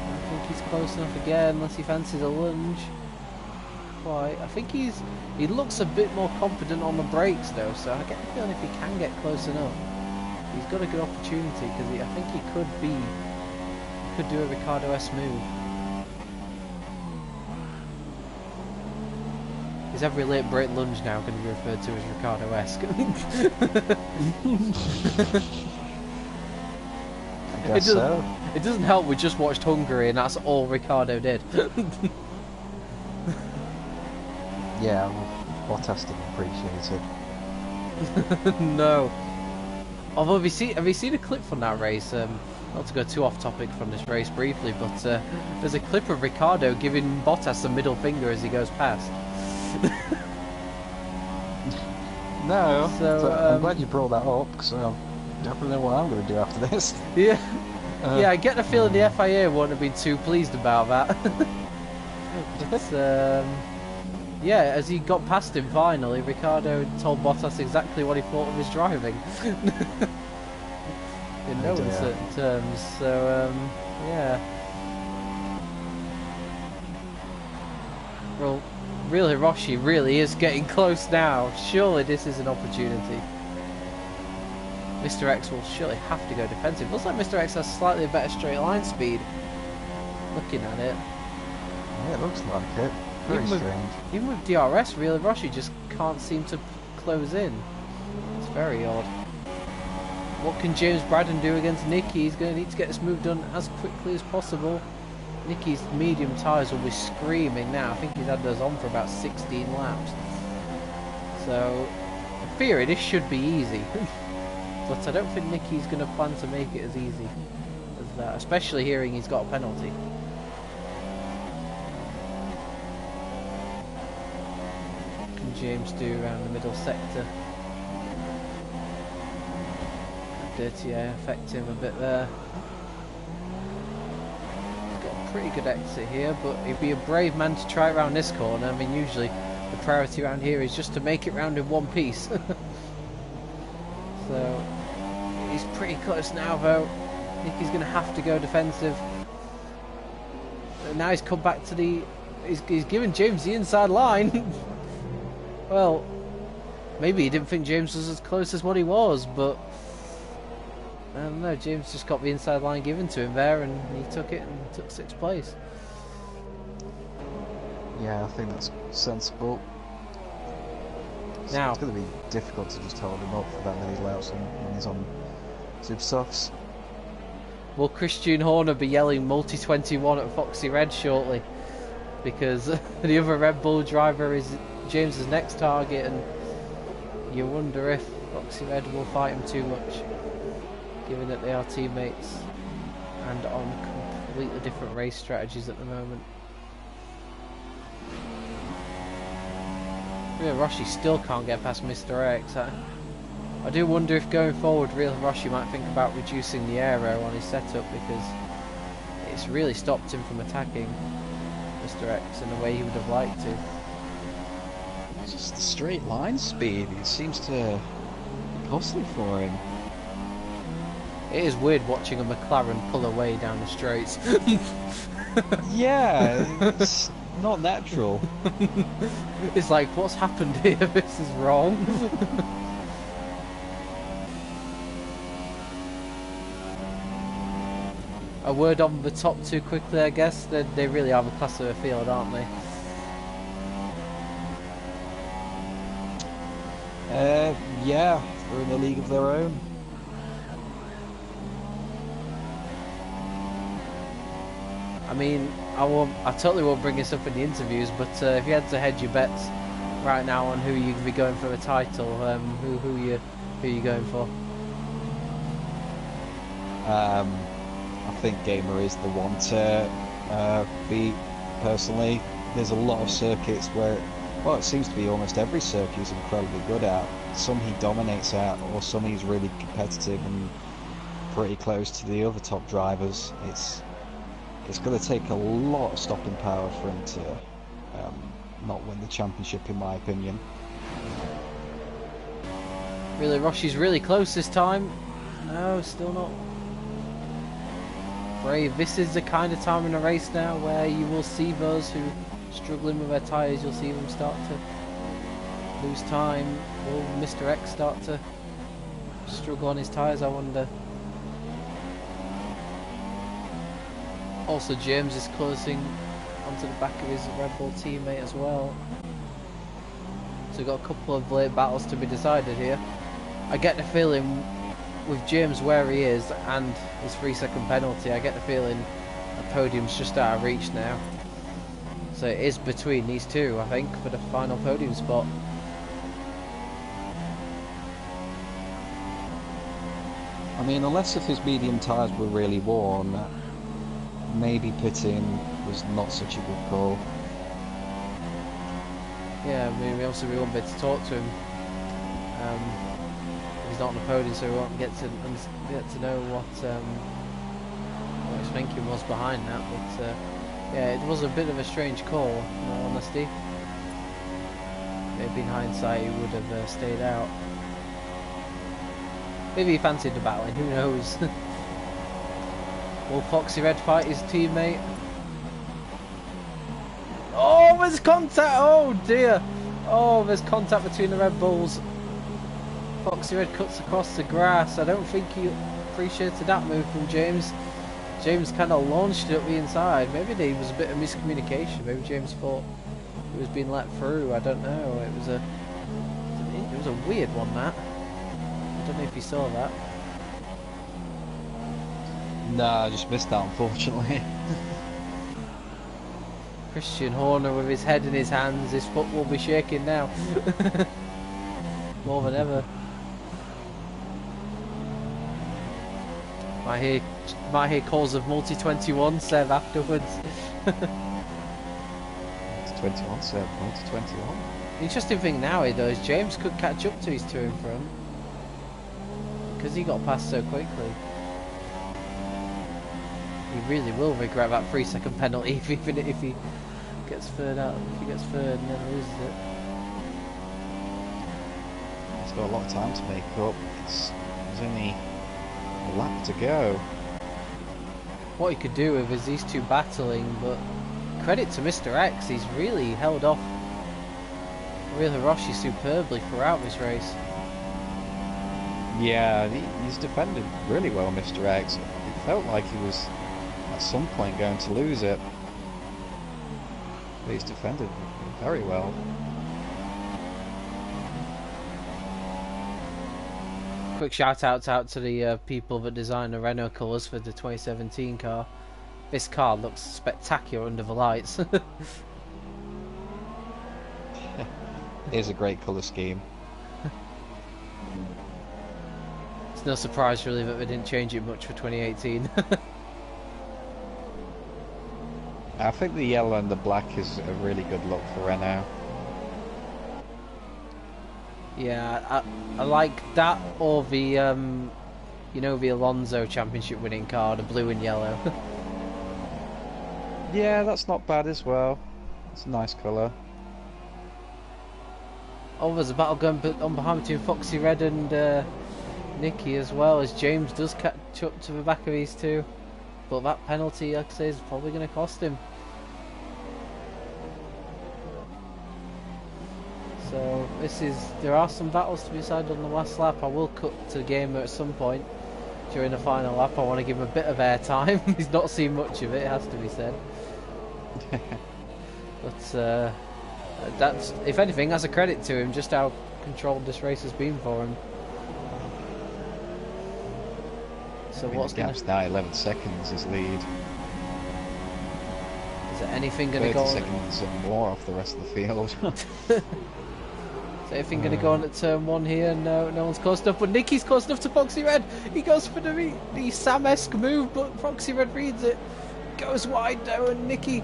I think he's close enough again, unless he fancies a lunge. Quite. I think he looks a bit more confident on the brakes though, so I get the feeling if he can get close enough, he's got a good opportunity, because I think he could do a Ricciardo-esque move. Is every late brake lunge now going to be referred to as Ricciardo-esque? I guess so. It doesn't help we just watched Hungary and that's all Ricciardo did. Yeah, well, Bottas didn't appreciate it. No. Although, have you seen a clip from that race? Not to go too off topic from this race briefly, but there's a clip of Ricciardo giving Bottas a middle finger as he goes past. No, so I'm glad you brought that up, because I definitely know what I'm going to do after this. Yeah, yeah. I get the feeling the FIA wouldn't have been too pleased about that. But yeah, as he got past him finally, Ricciardo told Bottas exactly what he thought of his driving. In no uncertain terms. So yeah. Well, really, Rossi really is getting close now. Surely this is an opportunity. Mr. X will surely have to go defensive. Looks like Mr. X has slightly better straight line speed. Looking at it. Yeah, it looks like it. Very strange. Even with DRS, really, Rossi just can't seem to close in. It's very odd. What can James Braddon do against Nicky? He's going to need to get this move done as quickly as possible. Nicky's medium tyres will be screaming now. I think he's had those on for about 16 laps. So, in theory, this should be easy. But I don't think Nicky's going to plan to make it as easy as that, especially hearing he's got a penalty. What can James do around the middle sector? Dirty air affect him a bit there. Pretty good exit here, but he'd be a brave man to try it around this corner. I mean, usually the priority around here is just to make it round in one piece. So he's pretty close now though. I think he's going to have to go defensive. And now he's come back to the... He's given James the inside line. Well, maybe he didn't think James was as close as what he was, but I don't know, James just got the inside line given to him there and he took it and took 6th place. Yeah, I think that's sensible. Now, it's going to be difficult to just hold him up for that many laps when he's on super softs. Will Christian Horner be yelling multi-21 at Foxy Red shortly? Because the other Red Bull driver is James's next target and you wonder if Foxy Red will fight him too much, given that they are teammates and on completely different race strategies at the moment. Real Rossi still can't get past Mr. X. I do wonder if going forward Real Rossi might think about reducing the aero on his setup, because it's really stopped him from attacking Mr. X in the way he would have liked to. It's just the straight line speed, it seems to be costly for him. It is weird watching a McLaren pull away down the straights. Yeah, it's not natural. It's like, what's happened here? This is wrong. A word on the top two quickly, I guess. They really are the class of the field, aren't they? Yeah, they're in a league of their own. I mean, I totally won't bring this up in the interviews, but if you had to hedge your bets right now on who you'd be going for the title, who you going for? I think Gamer is the one to beat, personally. There's a lot of circuits where, well, it seems to be almost every circuit he's incredibly good at. Some he dominates at, or some he's really competitive and pretty close to the other top drivers. It's going to take a lot of stopping power for him to not win the championship, in my opinion. Really, Roshi's really close this time. No, still not. Brave, this is the kind of time in a race now where you will see those who are struggling with their tyres, you'll see them start to lose time. Will Mr. X start to struggle on his tyres, I wonder? Also, James is closing onto the back of his Red Bull teammate as well. So we've got a couple of late battles to be decided here. I get the feeling with James where he is and his 3-second penalty, I get the feeling the podium's just out of reach now. So it is between these two, I think, for the final podium spot. I mean, unless if his medium tyres were really worn, maybe pitting was not such a good call. Yeah, I mean, obviously we won't be able to talk to him. He's not on the podium, so we won't get to know what his thinking was behind that. But yeah, it was a bit of a strange call, in all honesty. Maybe in hindsight he would have stayed out. Maybe he fancied the battling, who knows? Will Foxy Red fight his teammate? Oh, there's contact! Oh dear! Oh, there's contact between the Red Bulls. Foxy Red cuts across the grass. I don't think he appreciated that move from James. James kind of launched it up the inside. Maybe there was a bit of miscommunication. Maybe James thought he was being let through. I don't know. It was a weird one, that. I don't know if you saw that. No, I just missed that, unfortunately. Christian Horner with his head in his hands. His foot will be shaking now. More than ever. Might hear calls of multi-21 Seb afterwards. Multi-21 Seb, multi-21. The interesting thing now is James could catch up to his two in front because he got past so quickly. He really will regret that 3-second penalty if he gets third out. If he gets third and then loses it. He's got a lot of time to make up. There's only a lap to go. What he could do with is these two battling, but credit to Mr. X, he's really held off Real Hiroshi superbly throughout this race. Yeah, he's defended really well, Mr. X. It felt like he was at some point going to lose it. But he's defended very well. Quick shout out to the people that designed the Renault colours for the 2017 car. This car looks spectacular under the lights. It is a great colour scheme. It's no surprise really that they didn't change it much for 2018. I think the yellow and the black is a really good look for Renault. Yeah, I like that, or the you know, the Alonso championship winning car, the blue and yellow. Yeah, that's not bad as well. It's a nice colour. Oh, there's a battle going on behind between Foxy Red and Nicky as well, as James does catch up to the back of these two. But that penalty, like I say, is probably going to cost him. So there are some battles to be decided on the last lap. I will cut to the game at some point during the final lap. I want to give him a bit of airtime. He's not seen much of it, it has to be said. But that's, if anything, that's a credit to him, just how controlled this race has been for him. So what's the gap's now 11 seconds his lead. Is there anything going to go on? 30 seconds and more off the rest of the field. Is anything going to go on at turn 1 here? No one's close enough, but Nicky's close enough to Foxy Red. He goes for the Sam-esque move, but Foxy Red reads it. Goes wide now, and Nicky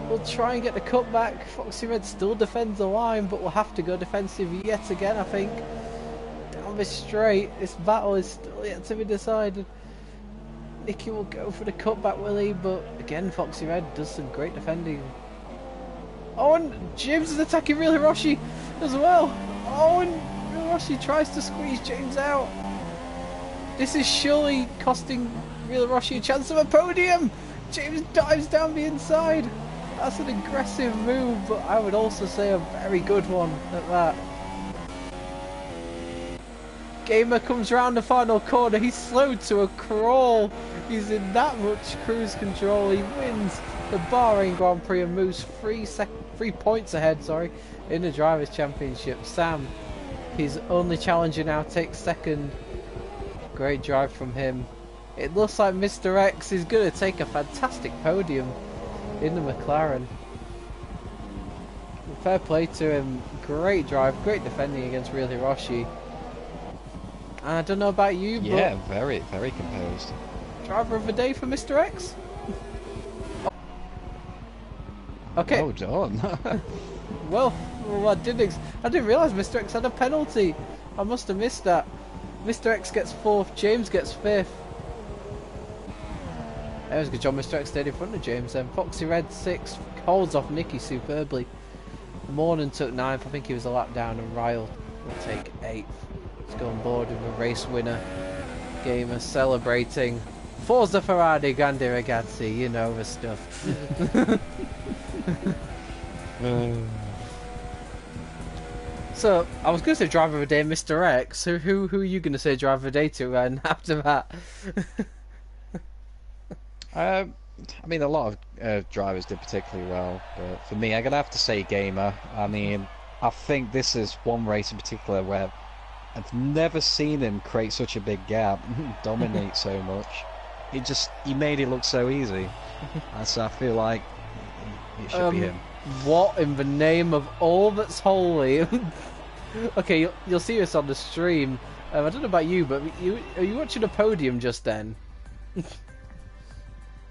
will try and get the cut back. Foxy Red still defends the line, but will have to go defensive yet again, I think. Down this straight, this battle is still yet to be decided. Nicky will go for the cutback, will he? But again, Foxy Red does some great defending. Oh, and James is attacking Real Hiroshi as well. Oh, and Real Hiroshi tries to squeeze James out. This is surely costing Real Hiroshi a chance of a podium. James dives down the inside. That's an aggressive move, but I would also say a very good one at that. Gamer comes round the final corner. He's slowed to a crawl. He's in that much cruise control. He wins the Bahrain Grand Prix and moves 3 points ahead, in the Drivers' Championship. Sam, his only challenger now, takes second. Great drive from him. It looks like Mr. X is going to take a fantastic podium in the McLaren. Fair play to him. Great drive, great defending against Real Hiroshi. And I don't know about you, but yeah, very, very composed. Driver of the day for Mr. X. Okay. Oh, done. Well, I didn't realise Mr. X had a penalty. I must have missed that. Mr. X gets 4th, James gets 5th. That was a good job Mr. X stayed in front of James then. Foxy Red 6th, holds off Nicky superbly. Mornan took 9th, I think he was a lap down, and Ryle will take 8th. Let's go on board with a race winner. Gamer celebrating. Forza Ferrari, Grande Ragazzi, you know the stuff. So, I was going to say driver of the day, Mr. X. Who are you going to say driver of the day to after that? I mean, a lot of drivers did particularly well, but for me, I'm going to have to say Gamer. I mean, I think this is one race in particular where I've never seen him create such a big gap, dominate so much. He made it look so easy. And so I feel like it should be him. What in the name of all that's holy? Okay, you'll see this on the stream. I don't know about you, but are you watching a podium just then?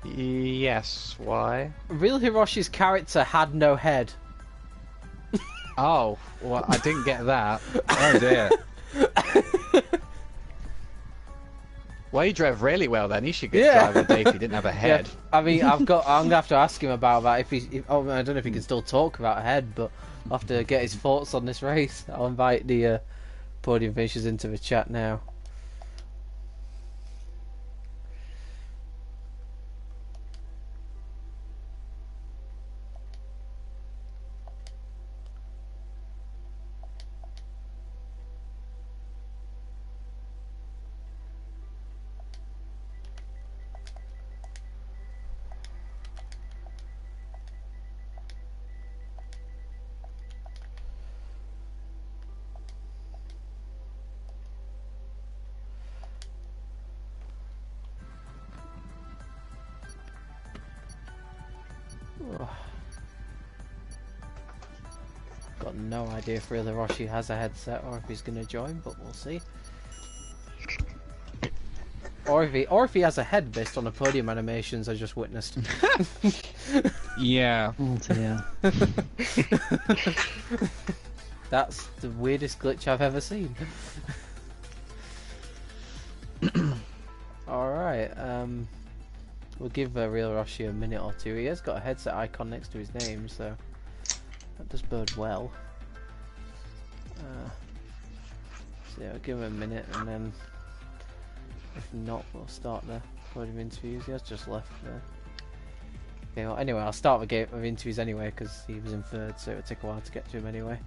Yes, why? Real Hiroshi's character had no head. Oh, well, I didn't get that. Oh dear. Well, he drove really well then. He should get driver of the day if he didn't have a head. Yeah. I mean, I'm gonna have to ask him about that. Oh, I don't know if he can still talk about a head, but I'll have to get his thoughts on this race. I'll invite the podium finishers into the chat now. Got no idea if Real Hiroshi has a headset or if he's going to join, but we'll see. Or if he has a head based on the podium animations I just witnessed. Yeah. Oh dear. That's the weirdest glitch I've ever seen. Alright, we'll give Real Hiroshi a minute or two. He has got a headset icon next to his name, so that does bode well. So yeah, I'll give him a minute, and then if not, we'll start the podium interviews. He has just left there. Okay, well, anyway, I'll start the game of interviews anyway, because he was in third, so it'll take a while to get to him anyway.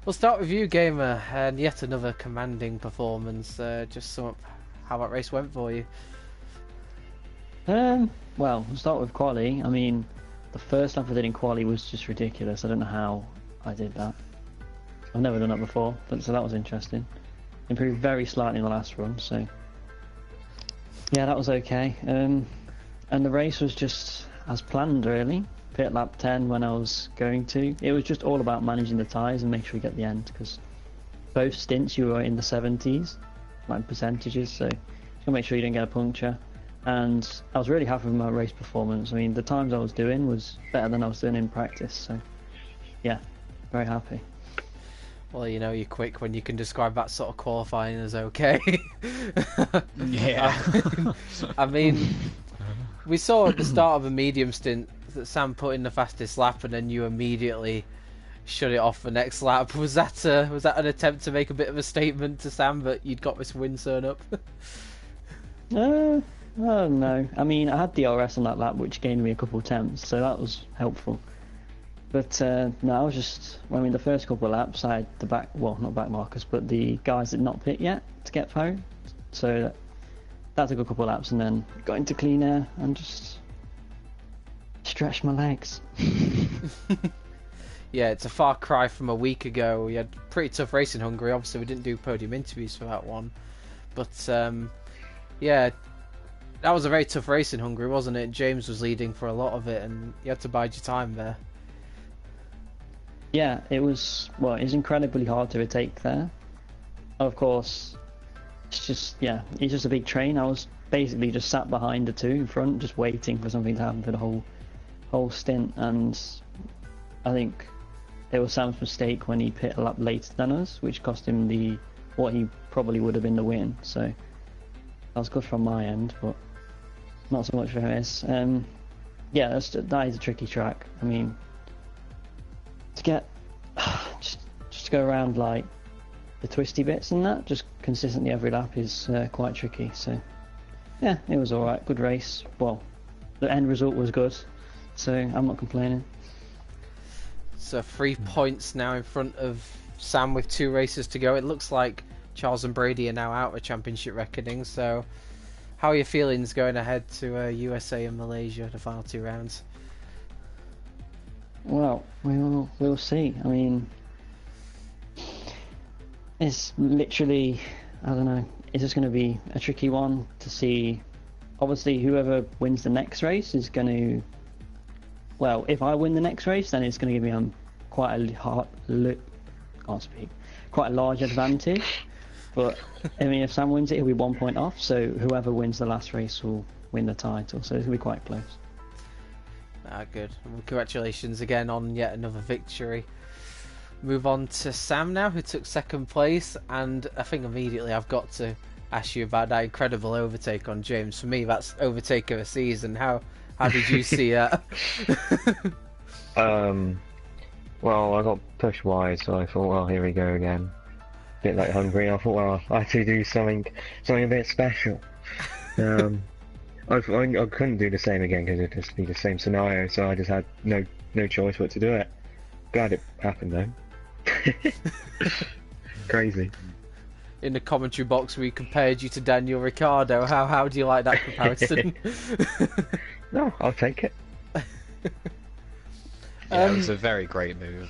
We'll start with you, Gamer, and yet another commanding performance. Just sum up how that race went for you. Well, we'll start with quali. I mean, the first lap I did in quali was just ridiculous. I don't know how I did that. I've never done that before, but so that was interesting. Improved very slightly in the last run, so yeah, that was okay. And the race was just as planned, really. Pit lap 10 when I was going to. It was just all about managing the tyres and make sure you get the end, because both stints you were in the 70s, like percentages, so you gotta make sure you didn't get a puncture. And I was really happy with my race performance. I mean, the times I was doing was better than I was doing in practice, so yeah, very happy. Well, you know, you're quick when you can describe that sort of qualifying as okay. Yeah. I mean, we saw at the start of a medium stint that Sam put in the fastest lap, and then you immediately shut it off the next lap. Was that an attempt to make a bit of a statement to Sam that you'd got this win sewn up? Oh no. I mean, I had DRS on that lap, which gained me a couple attempts, so that was helpful. But no, I was just, I mean, the first couple of laps, I had the not back markers, but the guys did not pit yet to get home. So that took a couple of laps, and then got into clean air and just stretched my legs. Yeah, it's a far cry from a week ago. We had pretty tough race in Hungary. Obviously, we didn't do podium interviews for that one. But, yeah, that was a very tough race in Hungary, wasn't it? James was leading for a lot of it, and you had to bide your time there. Yeah, it was incredibly hard to overtake there. Of course, it's just a big train. I was basically just sat behind the two in front, just waiting for something to happen for the whole stint, and I think it was Sam's mistake when he pit a lap later than us, which cost him what he probably would have been the win. So that was good from my end, but not so much for his. Yeah, that is a tricky track. I mean, to get just to go around like the twisty bits and that just consistently every lap is quite tricky. So yeah, it was all right. Good race. Well, the end result was good, so I'm not complaining. So 3 points now in front of Sam with 2 races to go. It looks like Charles and Brady are now out of championship reckoning. So how are your feelings going ahead to USA and Malaysia, the final 2 rounds? Well, we'll see. I mean, it's literally, I don't know, it's just going to be a tricky one to see. Obviously, whoever wins the next race is going to, well, if I win the next race, then it's going to give me quite a large advantage. But I mean, if Sam wins it, he'll be 1 point off. So whoever wins the last race will win the title. So it's going to be quite close. Good. Well, congratulations again on yet another victory. Move on to Sam now, who took 2nd place, and I think immediately I've got to ask you about that incredible overtake on James. For me, that's overtake of a season. How did you see that? Well, I got pushed wide, so I thought, well, here we go again. Bit like Hungary. I thought, well, I had to do something a bit special. I couldn't do the same again because it'd just be the same scenario, so I just had no choice but to do it. Glad it happened though. Crazy. In the commentary box, we compared you to Daniel Ricciardo. How do you like that comparison? No, I'll take it. Yeah, it was a very great move.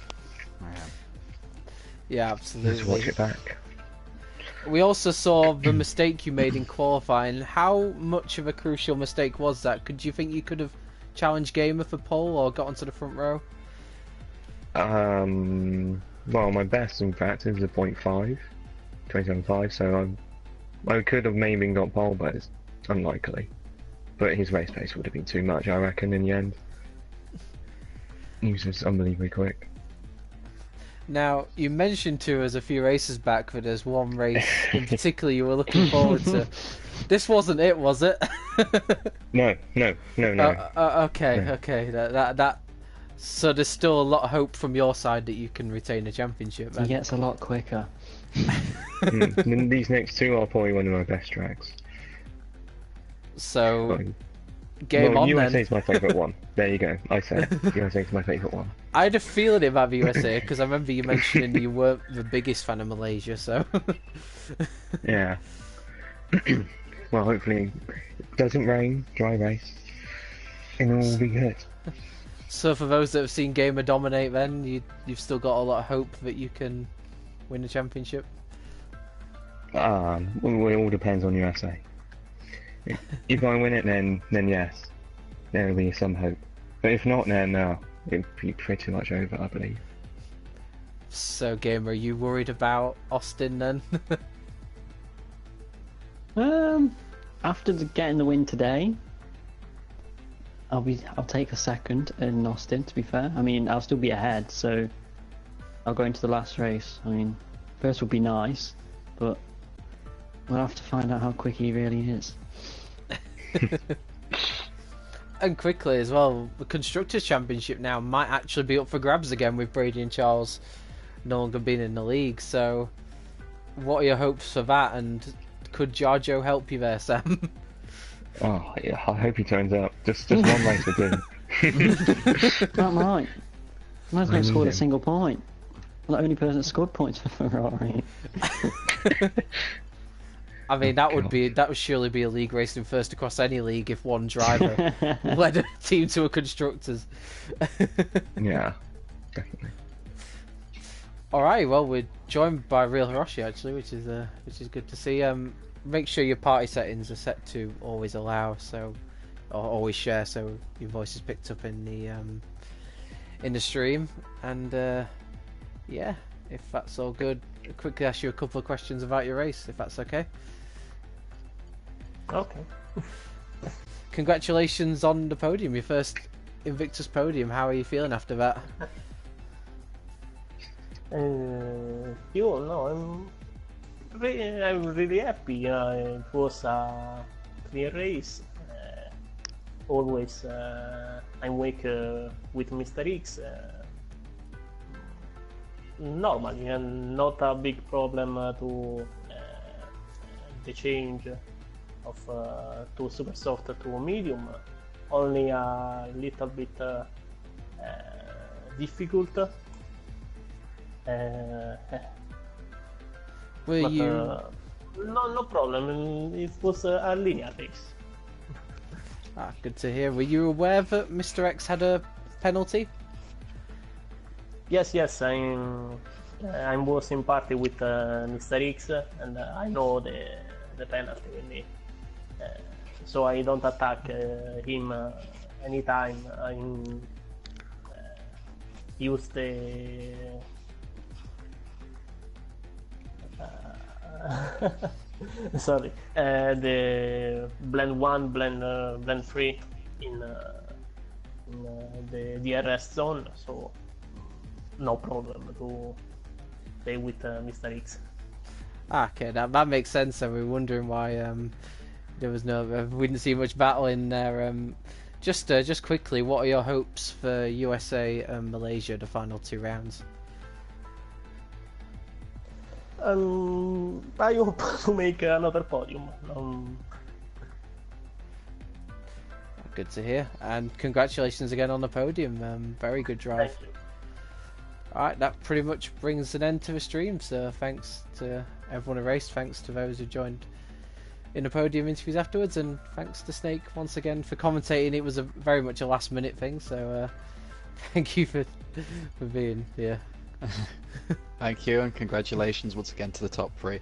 Yeah, absolutely. Let's watch it back. We also saw the mistake you made in qualifying. How much of a crucial mistake was that? Could you think you could have challenged Gamer for pole or got onto the front row? Well, my best in practice is a 0.5, 27.5, so I could have maybe got pole, but it's unlikely. But his race pace would have been too much, I reckon, in the end. He was just unbelievably quick. Now, you mentioned to us a few races back that there's one race in particular you were looking forward to. This wasn't it, was it? No. Okay. That. So there's still a lot of hope from your side that you can retain the championship. He gets a lot quicker. These next 2 are probably one of my best tracks. So, game on USA then. is my favourite one. There you go. I said USA is my favourite one. I had a feeling about the USA because I remember you mentioning you weren't the biggest fan of Malaysia, so. Yeah. Well, hopefully it doesn't rain, dry race, and all will be good. So for those that have seen Gamer dominate, then you've still got a lot of hope that you can win the championship. Well, it all depends on USA. If I win it, then yes, there will be some hope. But if not, then it'll be pretty much over, I believe. So, Gamer, are you worried about Austin then? After getting the win today, I'll take a 2nd in Austin. To be fair, I mean I'll still be ahead, so I'll go into the last race. I mean, first would be nice, but we'll have to find out how quick he really is. And quickly as well, the Constructors' Championship now might actually be up for grabs again with Brady and Charles no longer being in the league. So, what are your hopes for that? And could Giorgio help you there, Sam? Oh, yeah, I hope he turns up. Just one race with him. That might. Man's I not need scored a him. single point. I'm the only person that scored points for Ferrari. I mean, that would surely be a league racing first across any league if one driver led a team to a constructors. Yeah, definitely. All right, well, we're joined by Real Hiroshi actually, which is good to see. Make sure your party settings are set to always allow, or always share, so your voice is picked up in the stream. And yeah, if that's all good, I'll quickly ask you a couple of questions about your race, if that's okay. Okay. Congratulations on the podium, your first Invictus podium. How are you feeling after that? I'm really happy. It was a clear race. Always I'm weak with Mr. X. Normally, and not a big problem to the change of to super soft to medium. Only a little bit difficult. No problem. It was a linear race. Ah, good to hear. Were you aware that Mr. X had a penalty? Yes, I was in party with Mr. X, and I know the penalty. So I don't attack him anytime. I use the sorry, the blend 1, blend 3 in the DRS zone, so no problem to play with Mr. X. Okay, that makes sense. And we're wondering why there was we didn't see much battle in there. Just quickly, what are your hopes for USA and Malaysia, the final 2 rounds? I hope to make another podium. Good to hear, and congratulations again on the podium. Very good drive. Thank you. Alright, that pretty much brings an end to the stream, so thanks to everyone who raced, thanks to those who joined in the podium interviews afterwards, and thanks to Snake once again for commentating. It was very much a last minute thing, so thank you for being here. Thank you, and congratulations once again to the top 3.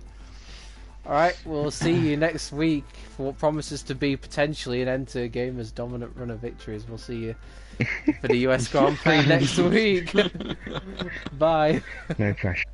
Alright, we'll see you next week for what promises to be potentially an end to a gamer's dominant run of victories. We'll see you for the US Grand Prix next week. Bye. No pressure.